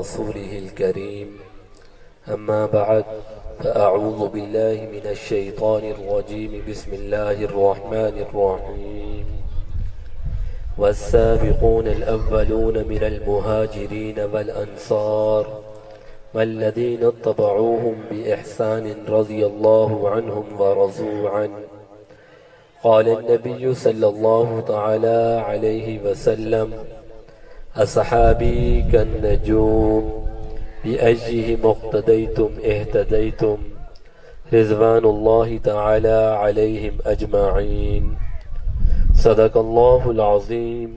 رسوله الكريم أما بعد فأعوذ بالله من الشيطان الرجيم بسم الله الرحمن الرحيم والسابقون الأولون من المهاجرين والأنصار والذين اتبعوهم بإحسان رضي الله عنهم ورضوا عنه قال النبي صلى الله تعالى عليه وسلم أصحابي كالنجوم بأيهم اقتديتم اهتديتم رضوان الله تعالى عليهم أجمعين صدق الله العظيم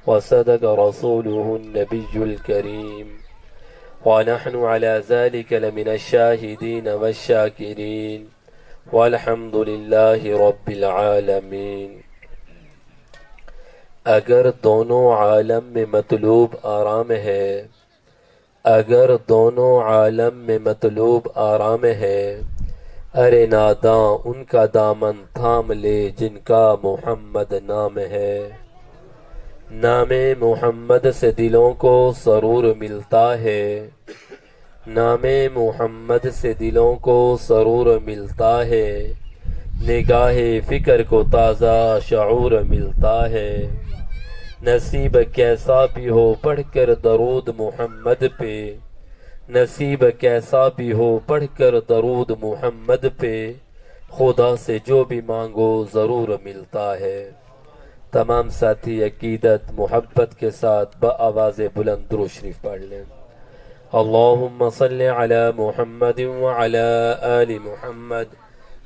وصدق رسوله النبي الكريم ونحن على ذلك لمن الشاهدين والشاكرين والحمد لله رب العالمين۔ اگر دونوں عالم میں مطلوب آرام ہے، اگر دونوں عالم میں مطلوب آرام ہے، ارے ناداں ان کا دامن تھام لے جن کا محمد نام ہے۔ نام محمد سے دلوں کو سرور ملتا ہے، نام محمد سے دلوں کو سرور ملتا ہے، نگاہ فکر کو تازہ شعور ملتا ہے۔ نصیب کیسا بھی ہو پڑھ کر درود محمد پہ، نصیب کیسا بھی ہو پڑھ کر درود محمد پہ، خدا سے جو بھی مانگو ضرور ملتا ہے۔ تمام ساتھی عقیدت محبت کے ساتھ بآواز بلند درود شریف پڑھ لیں۔ اللہم صلی علی محمد وعلی آل محمد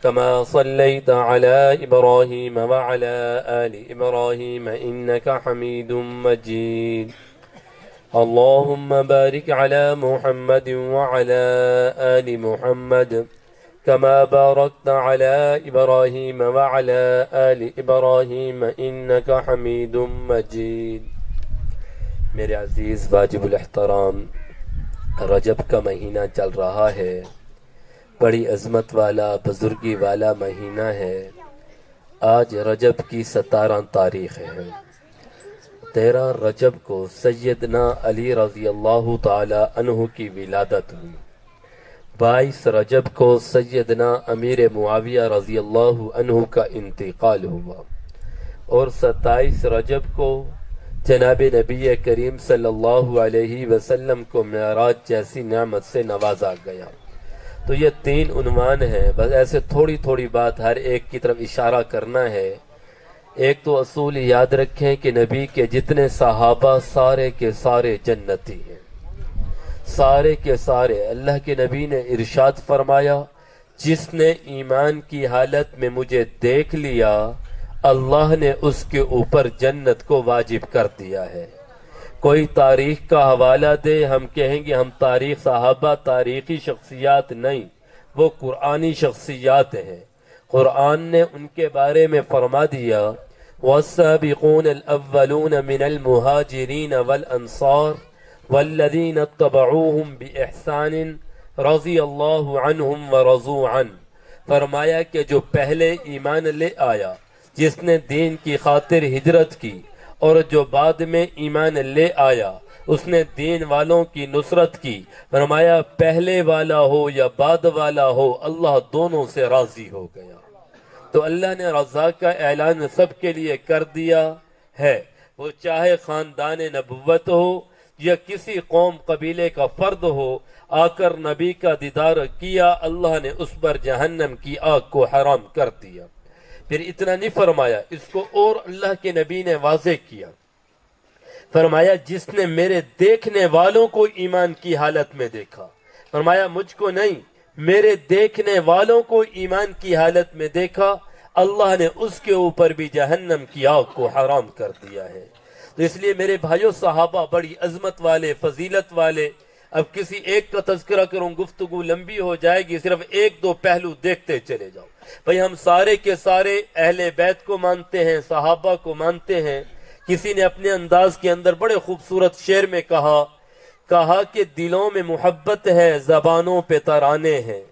كما صليت على إبراهيم وعلى آل إبراهيم إنك حميد مجيد اللهم بارك على محمد وعلى آل محمد كما باركت على إبراهيم وعلى آل إبراهيم إنك حميد مجيد۔ میرے عزیز واجب الاحترام، رجب کا مہینہ چل رہا ہے، بڑی عظمت والا بزرگی والا مہینہ ہے۔ آج رجب کی 17 تاریخ ہے۔ 13 رجب کو سیدنا علی رضی اللہ تعالی عنہ کی ولادت ہوئی۔ 22 رجب کو سیدنا امیر معاویہ رضی اللہ عنہ کا انتقال ہوا، اور 27 رجب کو جناب نبی کریم صلی اللہ علیہ وسلم کو معراج جیسی نعمت سے نوازا گیا۔ تو یہ 3 عنوان ہیں، بس ایسے تھوڑی تھوڑی بات ہر ایک کی طرف اشارہ کرنا ہے۔ ایک تو اصول یاد رکھیں کہ نبی کے جتنے صحابہ سارے کے سارے جنتی ہیں، سارے کے سارے۔ اللہ کے نبی نے ارشاد فرمایا، جس نے ایمان کی حالت میں مجھے دیکھ لیا، اللہ نے اس کے اوپر جنت کو واجب کر دیا ہے۔ کوئی تاریخ کا حوالہ دے، ہم کہیں گے ہم تاریخ صحابہ تاریخی شخصیات نہیں، وہ قرآنی شخصیات ہیں۔ قرآن نے ان کے بارے میں فرما دیا، وَالسَّابِقُونَ الْأَوَّلُونَ مِنَ الْمُهَاجِرِينَ وَالْأَنصَارِ وَالَّذِينَ اتَّبَعُوهُم بِإِحْسَانٍ رَضِيَ اللَّهُ عَنْهُمْ وَرَضُوا عَنْهُ۔ فرمایا کہ جو پہلے ایمان لے آیا، جس نے دین کی خاطر ہجرت کی، اور جو بعد میں ایمان لے آیا اس نے دین والوں کی نصرت کی، فرمایا پہلے والا ہو یا بعد والا ہو، اللہ دونوں سے راضی ہو گیا۔ تو اللہ نے رضا کا اعلان سب کے لیے کر دیا ہے، وہ چاہے خاندان نبوت ہو یا کسی قوم قبیلے کا فرد ہو، آ کر نبی کا دیدار کیا، اللہ نے اس پر جہنم کی آگ کو حرام کر دیا۔ پھر اتنا نہیں فرمایا، اس کو اور اللہ کے نبی نے واضح کیا، فرمایا جس نے میرے دیکھنے والوں کو ایمان کی حالت میں دیکھا، فرمایا مجھ کو نہیں، میرے دیکھنے والوں کو ایمان کی حالت میں دیکھا، اللہ نے اس کے اوپر بھی جہنم کی آگ کو حرام کر دیا ہے۔ تو اس لیے میرے بھائیوں، صحابہ بڑی عظمت والے، فضیلت والے۔ اب کسی ایک کا تذکرہ کروں، گفتگو لمبی ہو جائے گی، صرف 1-2 پہلو دیکھتے چلے جاؤ۔ بھئی ہم سارے کے سارے اہل بیت کو مانتے ہیں، صحابہ کو مانتے ہیں۔ کسی نے اپنے انداز کے اندر بڑے خوبصورت شعر میں کہا کہ دلوں میں محبت ہے، زبانوں پہ ترانے ہیں،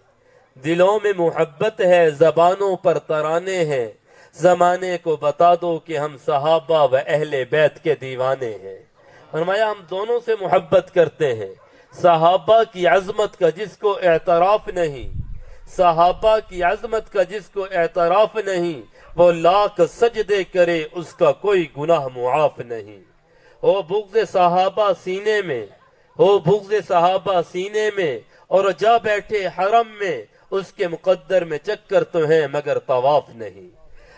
دلوں میں محبت ہے، زبانوں پر ترانے ہیں، زمانے کو بتا دو کہ ہم صحابہ و اہل بیت کے دیوانے ہیں۔ فرمایا ہم دونوں سے محبت کرتے ہیں، صحابہ کی عظمت کا جس کو اعتراف نہیں، صحابہ کی عظمت کا جس کو اعتراف نہیں، وہ لاکھ سجدے کرے اس کا کوئی گناہ معاف نہیں۔ ہو بغض صحابہ سینے میں، ہو بغض صحابہ سینے میں، اور جا بیٹھے حرم میں، اس کے مقدر میں چکر تو ہیں مگر طواف نہیں۔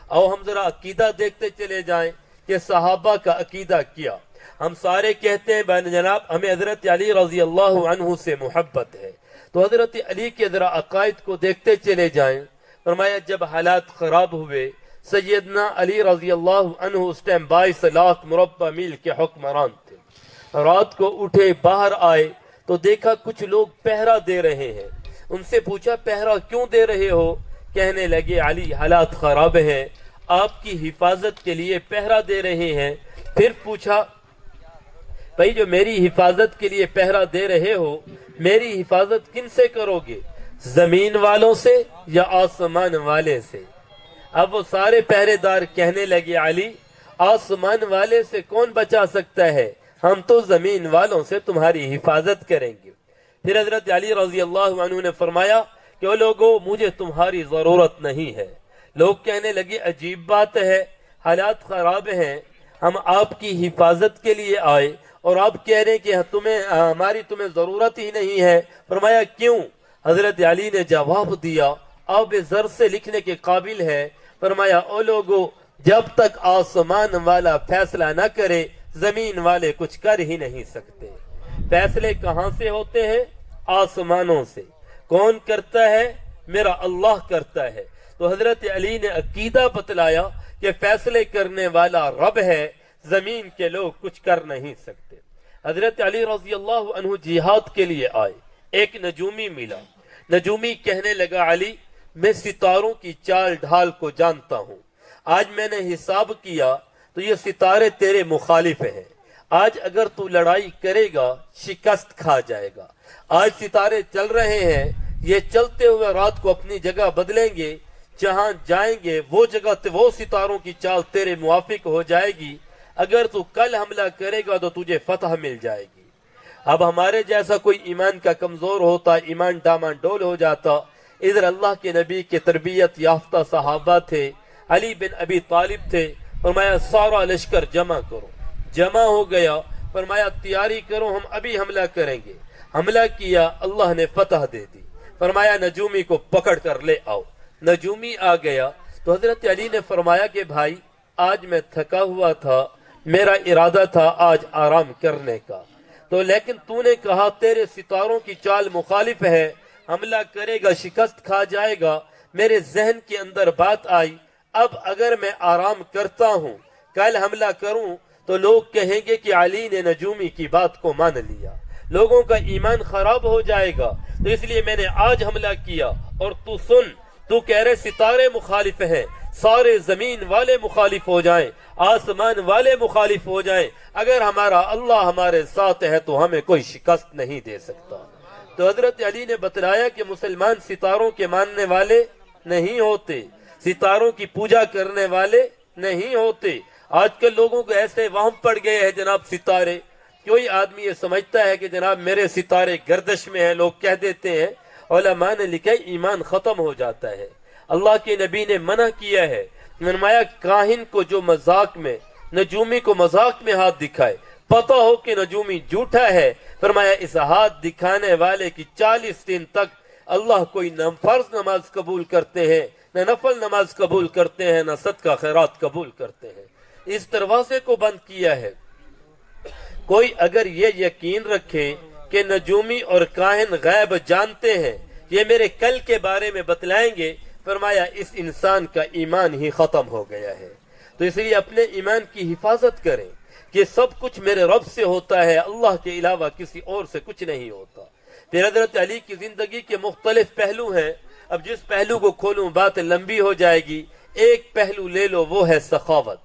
او ہم ذرا عقیدہ دیکھتے چلے جائیں کہ صحابہ کا عقیدہ کیا۔ ہم سارے کہتے ہیں بہن جناب ہمیں حضرت علی رضی اللہ عنہ سے محبت ہے، تو حضرت علی کے ذرا عقائد کو دیکھتے چلے جائیں۔ فرمایا جب حالات خراب ہوئے، سیدنا علی رضی اللہ عنہ اس ٹائم 22 لاکھ مربع میل کے حکمران تھے۔ رات کو اٹھے، باہر آئے تو دیکھا کچھ لوگ پہرا دے رہے ہیں۔ ان سے پوچھا پہرا کیوں دے رہے ہو؟ کہنے لگے علی حالات خراب ہیں، آپ کی حفاظت کے لیے پہرا دے رہے ہیں۔ پھر پوچھا بھائی جو میری حفاظت کے لیے پہرا دے رہے ہو، میری حفاظت کن سے کرو گے؟ زمین والوں سے یا آسمان والے سے؟ اب وہ سارے پہرے دار کہنے لگے علی آسمان والے سے کون بچا سکتا ہے، ہم تو زمین والوں سے تمہاری حفاظت کریں گے۔ پھر حضرت علی رضی اللہ عنہ نے فرمایا کہ او لوگو مجھے تمہاری ضرورت نہیں ہے۔ لوگ کہنے لگے عجیب بات ہے، حالات خراب ہیں، ہم آپ کی حفاظت کے لیے آئے اور آپ کہہ رہے ہیں کہ ہماری تمہیں ضرورت ہی نہیں ہے۔ فرمایا کیوں؟ حضرت علی نے جواب دیا، آب زر سے لکھنے کے قابل ہے۔ فرمایا او لوگو جب تک آسمان والا فیصلہ نہ کرے زمین والے کچھ کر ہی نہیں سکتے۔ فیصلے کہاں سے ہوتے ہیں؟ آسمانوں سے۔ کون کرتا ہے؟ میرا اللہ کرتا ہے۔ تو حضرت علی نے عقیدہ بتلایا کہ فیصلے کرنے والا رب ہے، زمین کے لوگ کچھ کر نہیں سکتے۔ حضرت علی رضی اللہ عنہ جہاد کے لیے آئے، ایک نجومی ملا۔ نجومی کہنے لگا علی میں ستاروں کی چال ڈھال کو جانتا ہوں، آج میں نے حساب کیا تو یہ ستارے تیرے مخالف ہیں، آج اگر تو لڑائی کرے گا شکست کھا جائے گا۔ آج ستارے چل رہے ہیں، یہ چلتے ہوئے رات کو اپنی جگہ بدلیں گے، جہاں جائیں گے وہ جگہ وہ ستاروں کی چال تیرے موافق ہو جائے گی، اگر تو کل حملہ کرے گا تو تجھے فتح مل جائے گی۔ اب ہمارے جیسا کوئی ایمان کا کمزور ہوتا، ایمان ڈاما ڈول ہو جاتا۔ ادھر اللہ کے نبی کے تربیت یافتہ صحابہ تھے، علی بن ابی طالب تھے۔ فرمایا سارا لشکر جمع کرو، جمع ہو گیا۔ فرمایا تیاری کرو ہم ابھی حملہ کریں گے۔ حملہ کیا، اللہ نے فتح دے دی۔ فرمایا نجومی کو پکڑ کر لے آؤ۔ نجومی آ گیا تو حضرت علی نے فرمایا کہ بھائی آج میں تھکا ہوا تھا، میرا ارادہ تھا آج آرام کرنے کا، تو لیکن تو نے کہا تیرے ستاروں کی چال مخالف ہے، حملہ کرے گا شکست کھا جائے گا۔ میرے ذہن کے اندر بات آئی، اب اگر میں آرام کرتا ہوں کل حملہ کروں تو لوگ کہیں گے کہ علی نے نجومی کی بات کو مان لیا، لوگوں کا ایمان خراب ہو جائے گا، تو اس لیے میں نے آج حملہ کیا۔ اور تو سن، تو کہہ رہے ستارے مخالف ہیں، سارے زمین والے مخالف ہو جائیں، آسمان والے مخالف ہو جائیں، اگر ہمارا اللہ ہمارے ساتھ ہے تو ہمیں کوئی شکست نہیں دے سکتا۔ تو حضرت علی نے بتلایا کہ مسلمان ستاروں کے ماننے والے نہیں ہوتے، ستاروں کی پوجا کرنے والے نہیں ہوتے۔ آج کل لوگوں کو ایسے وہم پڑ گئے ہیں جناب ستارے، کوئی آدمی یہ سمجھتا ہے کہ جناب میرے ستارے گردش میں ہیں، لوگ کہہ دیتے ہیں، علماء نے لکھا ایمان ختم ہو جاتا ہے۔ اللہ کے نبی نے منع کیا ہے، فرمایا کاہن کو جو مذاق میں، نجومی کو مذاق میں ہاتھ دکھائے، پتہ ہو کہ نجومی جھوٹا ہے، فرمایا اس ہاتھ دکھانے والے کی 40 دن تک اللہ کوئی نہ فرض نماز قبول کرتے ہیں، نہ نفل نماز قبول کرتے ہیں، نہ صدقہ خیرات قبول کرتے ہیں۔ اس دروازے کو بند کیا ہے۔ کوئی اگر یہ یقین رکھے کہ نجومی اور کاہن غیب جانتے ہیں، یہ میرے کل کے بارے میں بتلائیں گے، فرمایا اس انسان کا ایمان ہی ختم ہو گیا ہے۔ تو اس لیے اپنے ایمان کی حفاظت کریں کہ سب کچھ میرے رب سے ہوتا ہے، اللہ کے علاوہ کسی اور سے کچھ نہیں ہوتا۔ پھر حضرت علی کی زندگی کے مختلف پہلو ہیں، اب جس پہلو کو کھولوں بات لمبی ہو جائے گی۔ ایک پہلو لے لو، وہ ہے سخاوت۔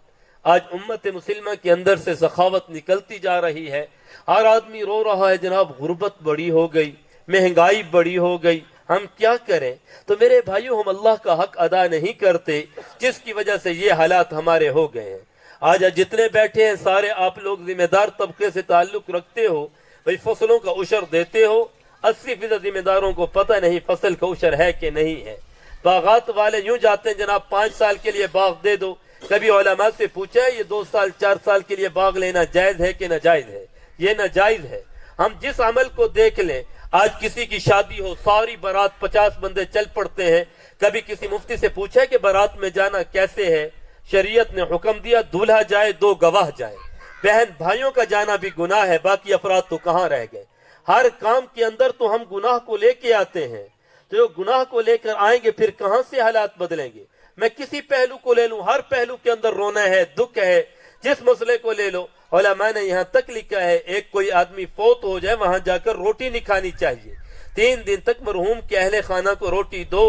آج امت مسلمہ کے اندر سے سخاوت نکلتی جا رہی ہے، ہر آدمی رو رہا ہے جناب غربت بڑی ہو گئی، مہنگائی بڑی ہو گئی، ہم کیا کریں؟ تو میرے بھائیو ہم اللہ کا حق ادا نہیں کرتے، جس کی وجہ سے یہ حالات ہمارے ہو گئے ہیں۔ آج جتنے بیٹھے ہیں سارے آپ لوگ ذمہ دار طبقے سے تعلق رکھتے ہو، بھئی فصلوں کا عشر دیتے ہو، 80% ذمہ داروں کو پتہ نہیں فصل کا عشر ہے کہ نہیں ہے۔ باغات والے یوں جاتے ہیں جناب 5 سال کے لیے باغ دے دو، کبھی علماء سے پوچھا ہے یہ 2 سال 4 سال کے لیے باغ لینا جائز ہے کہ ناجائز ہے؟ یہ ناجائز ہے۔ ہم جس عمل کو دیکھ لیں، آج کسی کی شادی ہو، ساری بارات 50 بندے چل پڑتے ہیں، کبھی کسی مفتی سے پوچھا ہے کہ بارات میں جانا کیسے ہے؟ شریعت نے حکم دیا دولہا جائے 2 گواہ جائے۔ بہن بھائیوں کا جانا بھی گناہ ہے، باقی افراد تو کہاں رہ گئے؟ ہر کام کے اندر تو ہم گناہ کو لے کے آتے ہیں، تو جو گناہ کو لے کر آئیں گے پھر کہاں سے حالات بدلیں گے؟ میں کسی پہلو کو لے لوں، ہر پہلو کے اندر رونا ہے، دکھ ہے۔ جس مسئلے کو لے لو، علماء نے یہاں تک لکھا ہے ایک کوئی آدمی فوت ہو جائے وہاں جا کر روٹی نہیں کھانی چاہیے، 3 دن تک مرحوم کے اہل خانہ کو روٹی دو۔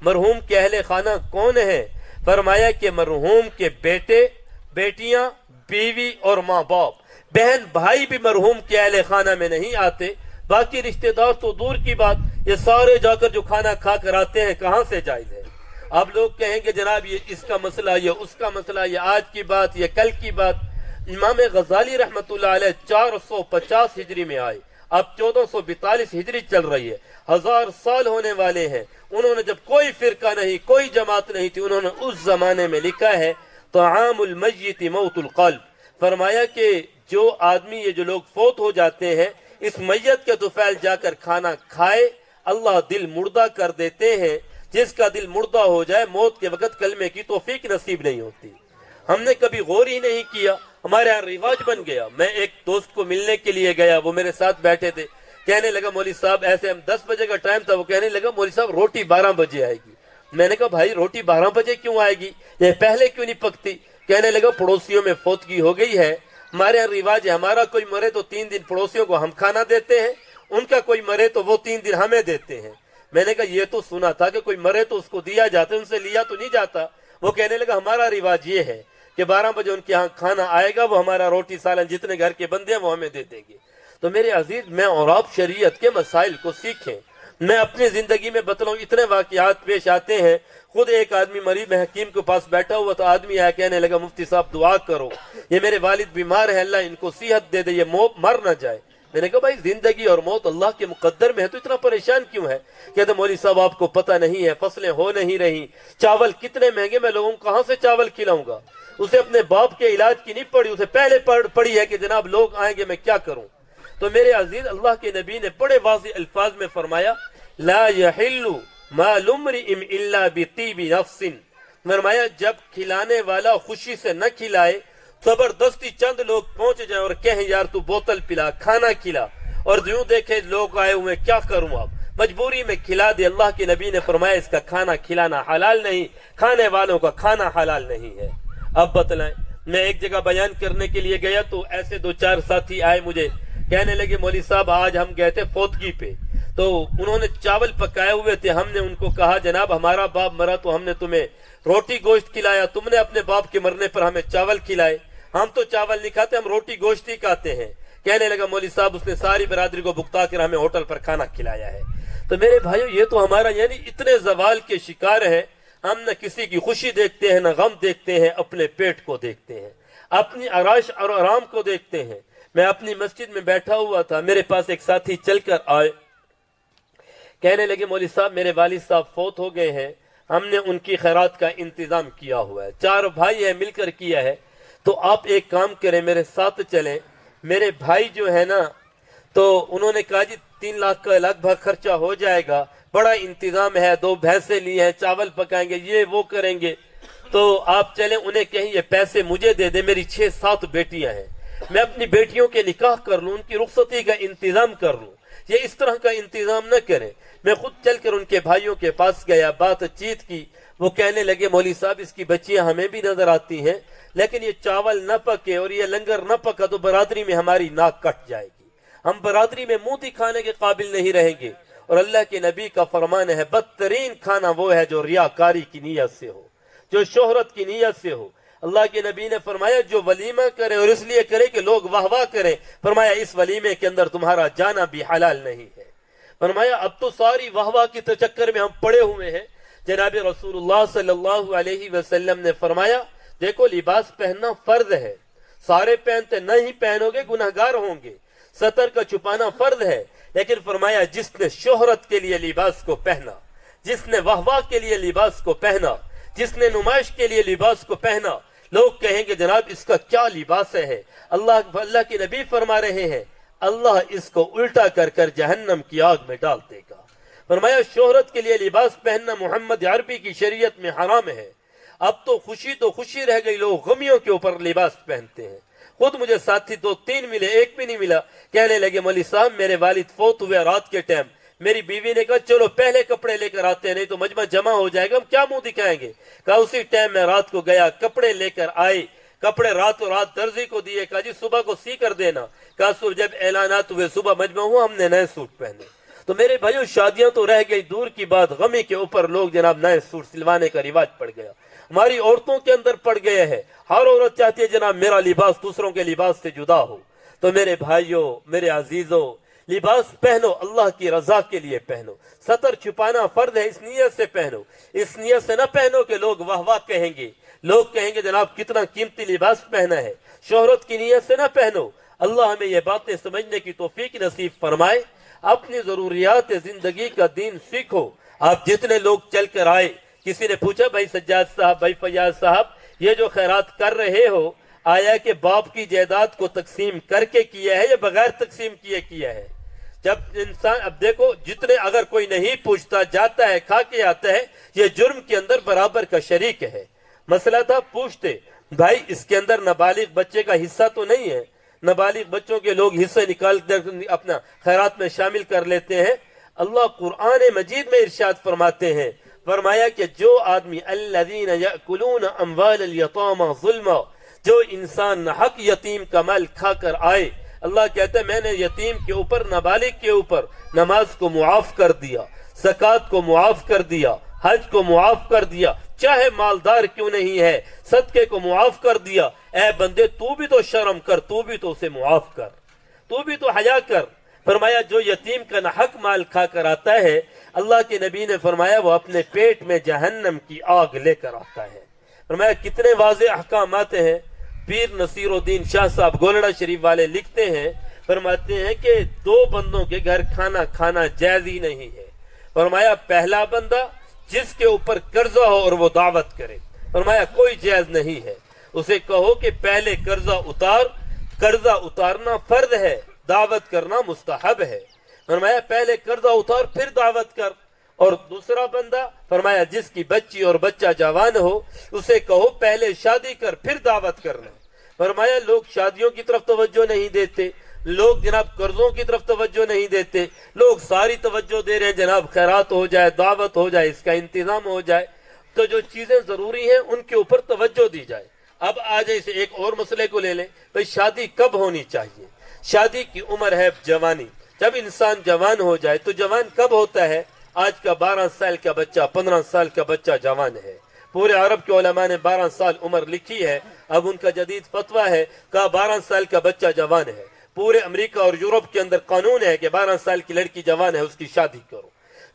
مرحوم کے اہل خانہ کون ہے؟ فرمایا کہ مرحوم کے بیٹے، بیٹیاں، بیوی اور ماں باپ۔ بہن بھائی بھی مرحوم کے اہل خانہ میں نہیں آتے، باقی رشتہ دار تو دور کی بات، یہ سارے جا کر جو کھانا کھا کر آتے ہیں کہاں سے جائز ہے؟ اب لوگ کہیں گے جناب یہ اس کا مسئلہ، یہ اس کا مسئلہ، یہ آج کی بات، یہ کل کی بات۔ امام غزالی رحمت اللہ علیہ 450 ہجری میں آئے، اب 1442 ہجری چل رہی ہے، 1000 سال ہونے والے ہیں۔ انہوں نے جب کوئی فرقہ نہیں، کوئی جماعت نہیں تھی، انہوں نے اس زمانے میں لکھا ہے طعام المیت موت القلب، فرمایا کہ جو آدمی، یہ جو لوگ فوت ہو جاتے ہیں، اس میت کے طفیل جا کر کھانا کھائے، اللہ دل مردہ کر دیتے ہیں۔ جس کا دل مردہ ہو جائے موت کے وقت کلمے کی توفیق نصیب نہیں ہوتی۔ ہم نے کبھی غور ہی نہیں کیا، ہمارے یہاں رواج بن گیا۔ میں ایک دوست کو ملنے کے لیے گیا، وہ میرے ساتھ بیٹھے تھے، کہنے لگا مولوی صاحب ایسے، ہم 10 بجے کا ٹائم تھا، وہ کہنے لگا مولوی صاحب روٹی 12 بجے آئے گی۔ میں نے کہا بھائی روٹی 12 بجے کیوں آئے گی، یہ پہلے کیوں نہیں پکتی؟ کہنے لگا پڑوسیوں میں فوتگی ہو گئی ہے، ہمارے یہاں رواج ہے، ہمارا کوئی مرے تو 3 دن پڑوسیوں کو ہم کھانا دیتے ہیں، ان کا کوئی مرے تو وہ 3 دن ہمیں دیتے ہیں۔ میں نے کہا یہ تو سنا تھا کہ کوئی مرے تو اس کو دیا جاتا ہے، ان سے لیا تو نہیں جاتا۔ وہ کہنے لگا ہمارا رواج یہ ہے کہ 12 بجے ان کے ہاں کھانا آئے گا، وہ ہمارا روٹی سالن جتنے گھر کے بندے ہیں وہ ہمیں دے دیں گے۔ تو میرے عزیز، میں اور آپ شریعت کے مسائل کو سیکھیں۔ میں اپنی زندگی میں بتلاؤں، اتنے واقعات پیش آتے ہیں۔ خود ایک آدمی مریض میں حکیم کے پاس بیٹھا ہوا تھا، آدمی آیا کہنے لگا مفتی صاحب دعا کرو، یہ میرے والد بیمار ہیں، اللہ ان کو صحت دے دے، یہ مر نہ جائے۔ میں نے کہا بھائی زندگی اور موت اللہ کے مقدر میں ہے، تو اتنا پریشان کیوں ہے؟ کہتے مولوی صاحب آپ کو پتہ نہیں ہے، فصلیں ہو نہیں رہی، چاول کتنے مہنگے، میں لوگوں کو کہاں سے چاول کھلاؤں گا؟ اسے اپنے باپ کے علاج کی نہیں پڑی، اسے پہلے پڑی ہے کہ جناب لوگ آئیں گے میں کیا کروں۔ تو میرے عزیز، اللہ کے نبی نے بڑے واضح الفاظ میں فرمایا لا یحل مال امرئ الا بطیب نفس، فرمایا جب کھلانے والا خوشی سے نہ کھلائے، زبردستی چند لوگ پہنچ جائیں اور کہیں یار تو بوتل پلا، کھانا کھلا، اور یوں دیکھے لوگ آئے ہوئے کیا کروں اب، مجبوری میں کھلا دے۔ اللہ کے نبی نے فرمایا اس کا کھانا کھلانا حلال نہیں، کھانے والوں کا کھانا حلال نہیں ہے۔ اب بتلائیں، میں ایک جگہ بیان کرنے کے لیے گیا تو ایسے 2-4 ساتھی آئے، مجھے کہنے لگے مولوی صاحب آج ہم گئے تھے فوتگی پہ، تو انہوں نے چاول پکائے ہوئے تھے، ہم نے ان کو کہا جناب ہمارا باپ مرا تو ہم نے تمہیں روٹی گوشت کھلایا، تم نے اپنے باپ کے مرنے پر ہمیں چاول کھلائے، ہم تو چاول نہیں کھاتے، ہم روٹی گوشت ہی کھاتے ہیں۔ کہنے لگا مولوی صاحب اس نے ساری برادری کو بھگتا کر ہمیں ہوٹل پر کھانا کھلایا ہے۔ تو میرے بھائیو، یہ تو ہمارا یعنی اتنے زوال کے شکار ہیں، ہم نہ کسی کی خوشی دیکھتے ہیں، نہ غم دیکھتے ہیں، اپنے پیٹ کو دیکھتے ہیں، اپنی آرائش اور آرام کو دیکھتے ہیں۔ میں اپنی مسجد میں بیٹھا ہوا تھا، میرے پاس ایک ساتھی چل کر آئے، کہنے لگے مولوی صاحب میرے والد صاحب فوت ہو گئے ہیں، ہم نے ان کی خیرات کا انتظام کیا ہوا ہے، 4 بھائی ہیں مل کر کیا ہے، تو آپ ایک کام کریں میرے ساتھ چلیں۔ میرے بھائی جو ہے نا، تو انہوں نے کہا جی 3 لاکھ کا لگ بھگ خرچہ ہو جائے گا، بڑا انتظام ہے، 2 بھینسیں لی ہیں، چاول پکائیں گے، یہ وہ کریں گے، تو آپ چلیں انہیں کہیں یہ پیسے مجھے دے دیں، میری 6-7 بیٹیاں ہیں، میں اپنی بیٹیوں کے نکاح کر لوں، ان کی رخصتی کا انتظام کر لوں، یہ اس طرح کا انتظام نہ کریں۔ میں خود چل کر ان کے بھائیوں کے پاس گیا، بات چیت کی، وہ کہنے لگے مولوی صاحب اس کی بچیاں ہمیں بھی نظر آتی ہیں، لیکن یہ چاول نہ پکے اور یہ لنگر نہ پکا تو برادری میں ہماری ناک کٹ جائے گی، ہم برادری میں منہ دکھانے کے قابل نہیں رہیں گے۔ اور اللہ کے نبی کا فرمان ہے بدترین کھانا وہ ہے جو ریاکاری کی نیت سے ہو، جو شہرت کی نیت سے ہو۔ اللہ کے نبی نے فرمایا جو ولیمہ کرے اور اس لیے کرے کہ لوگ واہ واہ کریں، فرمایا اس ولیمے کے اندر تمہارا جانا بھی حلال نہیں ہے۔ فرمایا اب تو ساری واہ واہ کے چکر میں ہم پڑے ہوئے ہیں۔ جناب رسول اللہ صلی اللہ علیہ وسلم نے فرمایا دیکھو لباس پہننا فرض ہے، سارے پہنتے، نہیں پہنو گے گناہگار ہوں گے، سطر کا چھپانا فرض ہے، لیکن فرمایا جس نے شہرت کے لیے لباس کو پہنا، جس نے واہ واہ کے لیے لباس کو پہنا، جس نے نمائش کے لیے لباس کو پہنا، لوگ کہیں گے جناب اس کا کیا لباس ہے۔ اللہ کے نبی فرما رہے ہیں اللہ اس کو الٹا کر کر جہنم کی آگ میں ڈال دے گا۔ فرمایا شہرت کے لیے لباس پہننا محمد عربی کی شریعت میں حرام ہے۔ اب تو خوشی رہ گئی، لوگ غمیوں کے اوپر لباس پہنتے ہیں۔ خود مجھے ساتھی 2-3 ملے، ایک بھی نہیں ملا، کہنے لگے مولوی صاحب میرے والد فوت ہوئے رات کے ٹائم، میری بیوی نے کہا چلو پہلے کپڑے لے کر آتے ہیں نہیں تو مجمع جمع ہو جائے گا، ہم کیا منہ دکھائیں گے۔ کہا اسی ٹائم میں رات کو گیا، کپڑے لے کر آئے، کپڑے راتوں رات درزی کو دیے، کہا جی صبح کو سی کر دینا۔ کہا صبح جب اعلانات ہوئے صبح مجمع ہوا، ہم نے نئے سوٹ پہنے۔ تو میرے بھائیو شادیاں تو رہ گئی دور کی بات، غمی کے اوپر لوگ جناب نئے سوٹ سلوانے کا رواج پڑ گیا، ہماری عورتوں کے اندر پڑ گئے ہیں۔ ہر عورت چاہتی ہے جناب میرا لباس دوسروں کے لباس سے جدا ہو۔ تو میرے بھائیو، میرے عزیزو، لباس پہنو اللہ کی رضا کے لیے پہنو، سطر چھپانا فرض ہے، اس نیت سے پہنو، اس نیت سے نہ پہنو کہ لوگ واہ واہ کہیں گے، لوگ کہیں گے جناب کتنا قیمتی لباس پہنا ہے۔ شہرت کی نیت سے نہ پہنو۔ اللہ ہمیں یہ باتیں سمجھنے کی توفیق نصیب فرمائے۔ اپنی ضروریات زندگی کا دین سیکھو۔ آپ جتنے لوگ چل کر آئے، کسی نے پوچھا بھائی سجاد صاحب، بھائی فیاض صاحب، یہ جو خیرات کر رہے ہو آیا کہ باپ کی جائیداد کو تقسیم کر کے کیا ہے یا بغیر تقسیم کیے کیا ہے؟ جب انسان اب دیکھو جتنے اگر کوئی نہیں پوچھتا جاتا ہے کھا کے آتا ہے، یہ جرم کے اندر برابر کا شریک ہے۔ مسئلہ تھا پوچھتے بھائی اس کے اندر نابالغ بچے کا حصہ تو نہیں ہے؟ نابالغ بچوں کے لوگ حصے نکال کر اپنا خیرات میں شامل کر لیتے ہیں۔ اللہ قرآن مجید میں ارشاد فرماتے ہیں، فرمایا کہ جو آدمی الذین یأکلون اموال الیتامی ظلما، جو انسان حق یتیم کا مال کھا کر آئے، اللہ کہتا ہے میں نے یتیم کے اوپر نابالغ کے اوپر نماز کو معاف کر دیا، زکوٰۃ کو معاف کر دیا، حج کو معاف کر دیا، چاہے مالدار کیوں نہیں ہے، صدقے کو معاف کر دیا۔ اے بندے تو بھی تو شرم کر، تو بھی تو اسے معاف کر، تو بھی تو حیا کر۔ فرمایا جو یتیم کا ناحق مال کھا کر آتا ہے، اللہ کے نبی نے فرمایا وہ اپنے پیٹ میں جہنم کی آگ لے کر آتا ہے۔ فرمایا کتنے واضح احکامات ہیں۔ پیر نصیر الدین شاہ صاحب گولڑا شریف والے لکھتے ہیں، فرماتے ہیں کہ 2 بندوں کے گھر کھانا کھانا جائز ہی نہیں ہے۔ فرمایا پہلا بندہ جس کے اوپر قرضہ ہو اور وہ دعوت کرے، فرمایا کوئی جائز نہیں ہے، اسے کہو کہ پہلے قرضہ اتار، قرضہ اتارنا فرض ہے، دعوت کرنا مستحب ہے۔ فرمایا پہلے قرضہ اتار پھر دعوت کر۔ اور دوسرا بندہ فرمایا جس کی بچی اور بچہ جوان ہو اسے کہو پہلے شادی کر پھر دعوت کرنا۔ فرمایا لوگ شادیوں کی طرف توجہ نہیں دیتے، لوگ جناب قرضوں کی طرف توجہ نہیں دیتے، لوگ ساری توجہ دے رہے ہیں جناب خیرات ہو جائے، دعوت ہو جائے، اس کا انتظام ہو جائے، تو جو چیزیں ضروری ہیں ان کے اوپر توجہ دی جائے۔ اب آ جائے اسے ایک اور مسئلے کو لے لیں، بھئی شادی کب ہونی چاہیے؟ شادی کی عمر ہے جوانی۔ جب انسان جوان ہو جائے تو جوان کب ہوتا ہے؟ آج کا 12 سال کا بچہ، 15 سال کا بچہ جوان ہے۔ پورے عرب کے علماء نے 12 سال عمر لکھی ہے، اب ان کا جدید فتویٰ ہے کہ 12 سال کا بچہ جوان ہے۔ پورے امریکہ اور یورپ کے اندر قانون ہے کہ 12 سال کی لڑکی جوان ہے اس کی شادی کرو،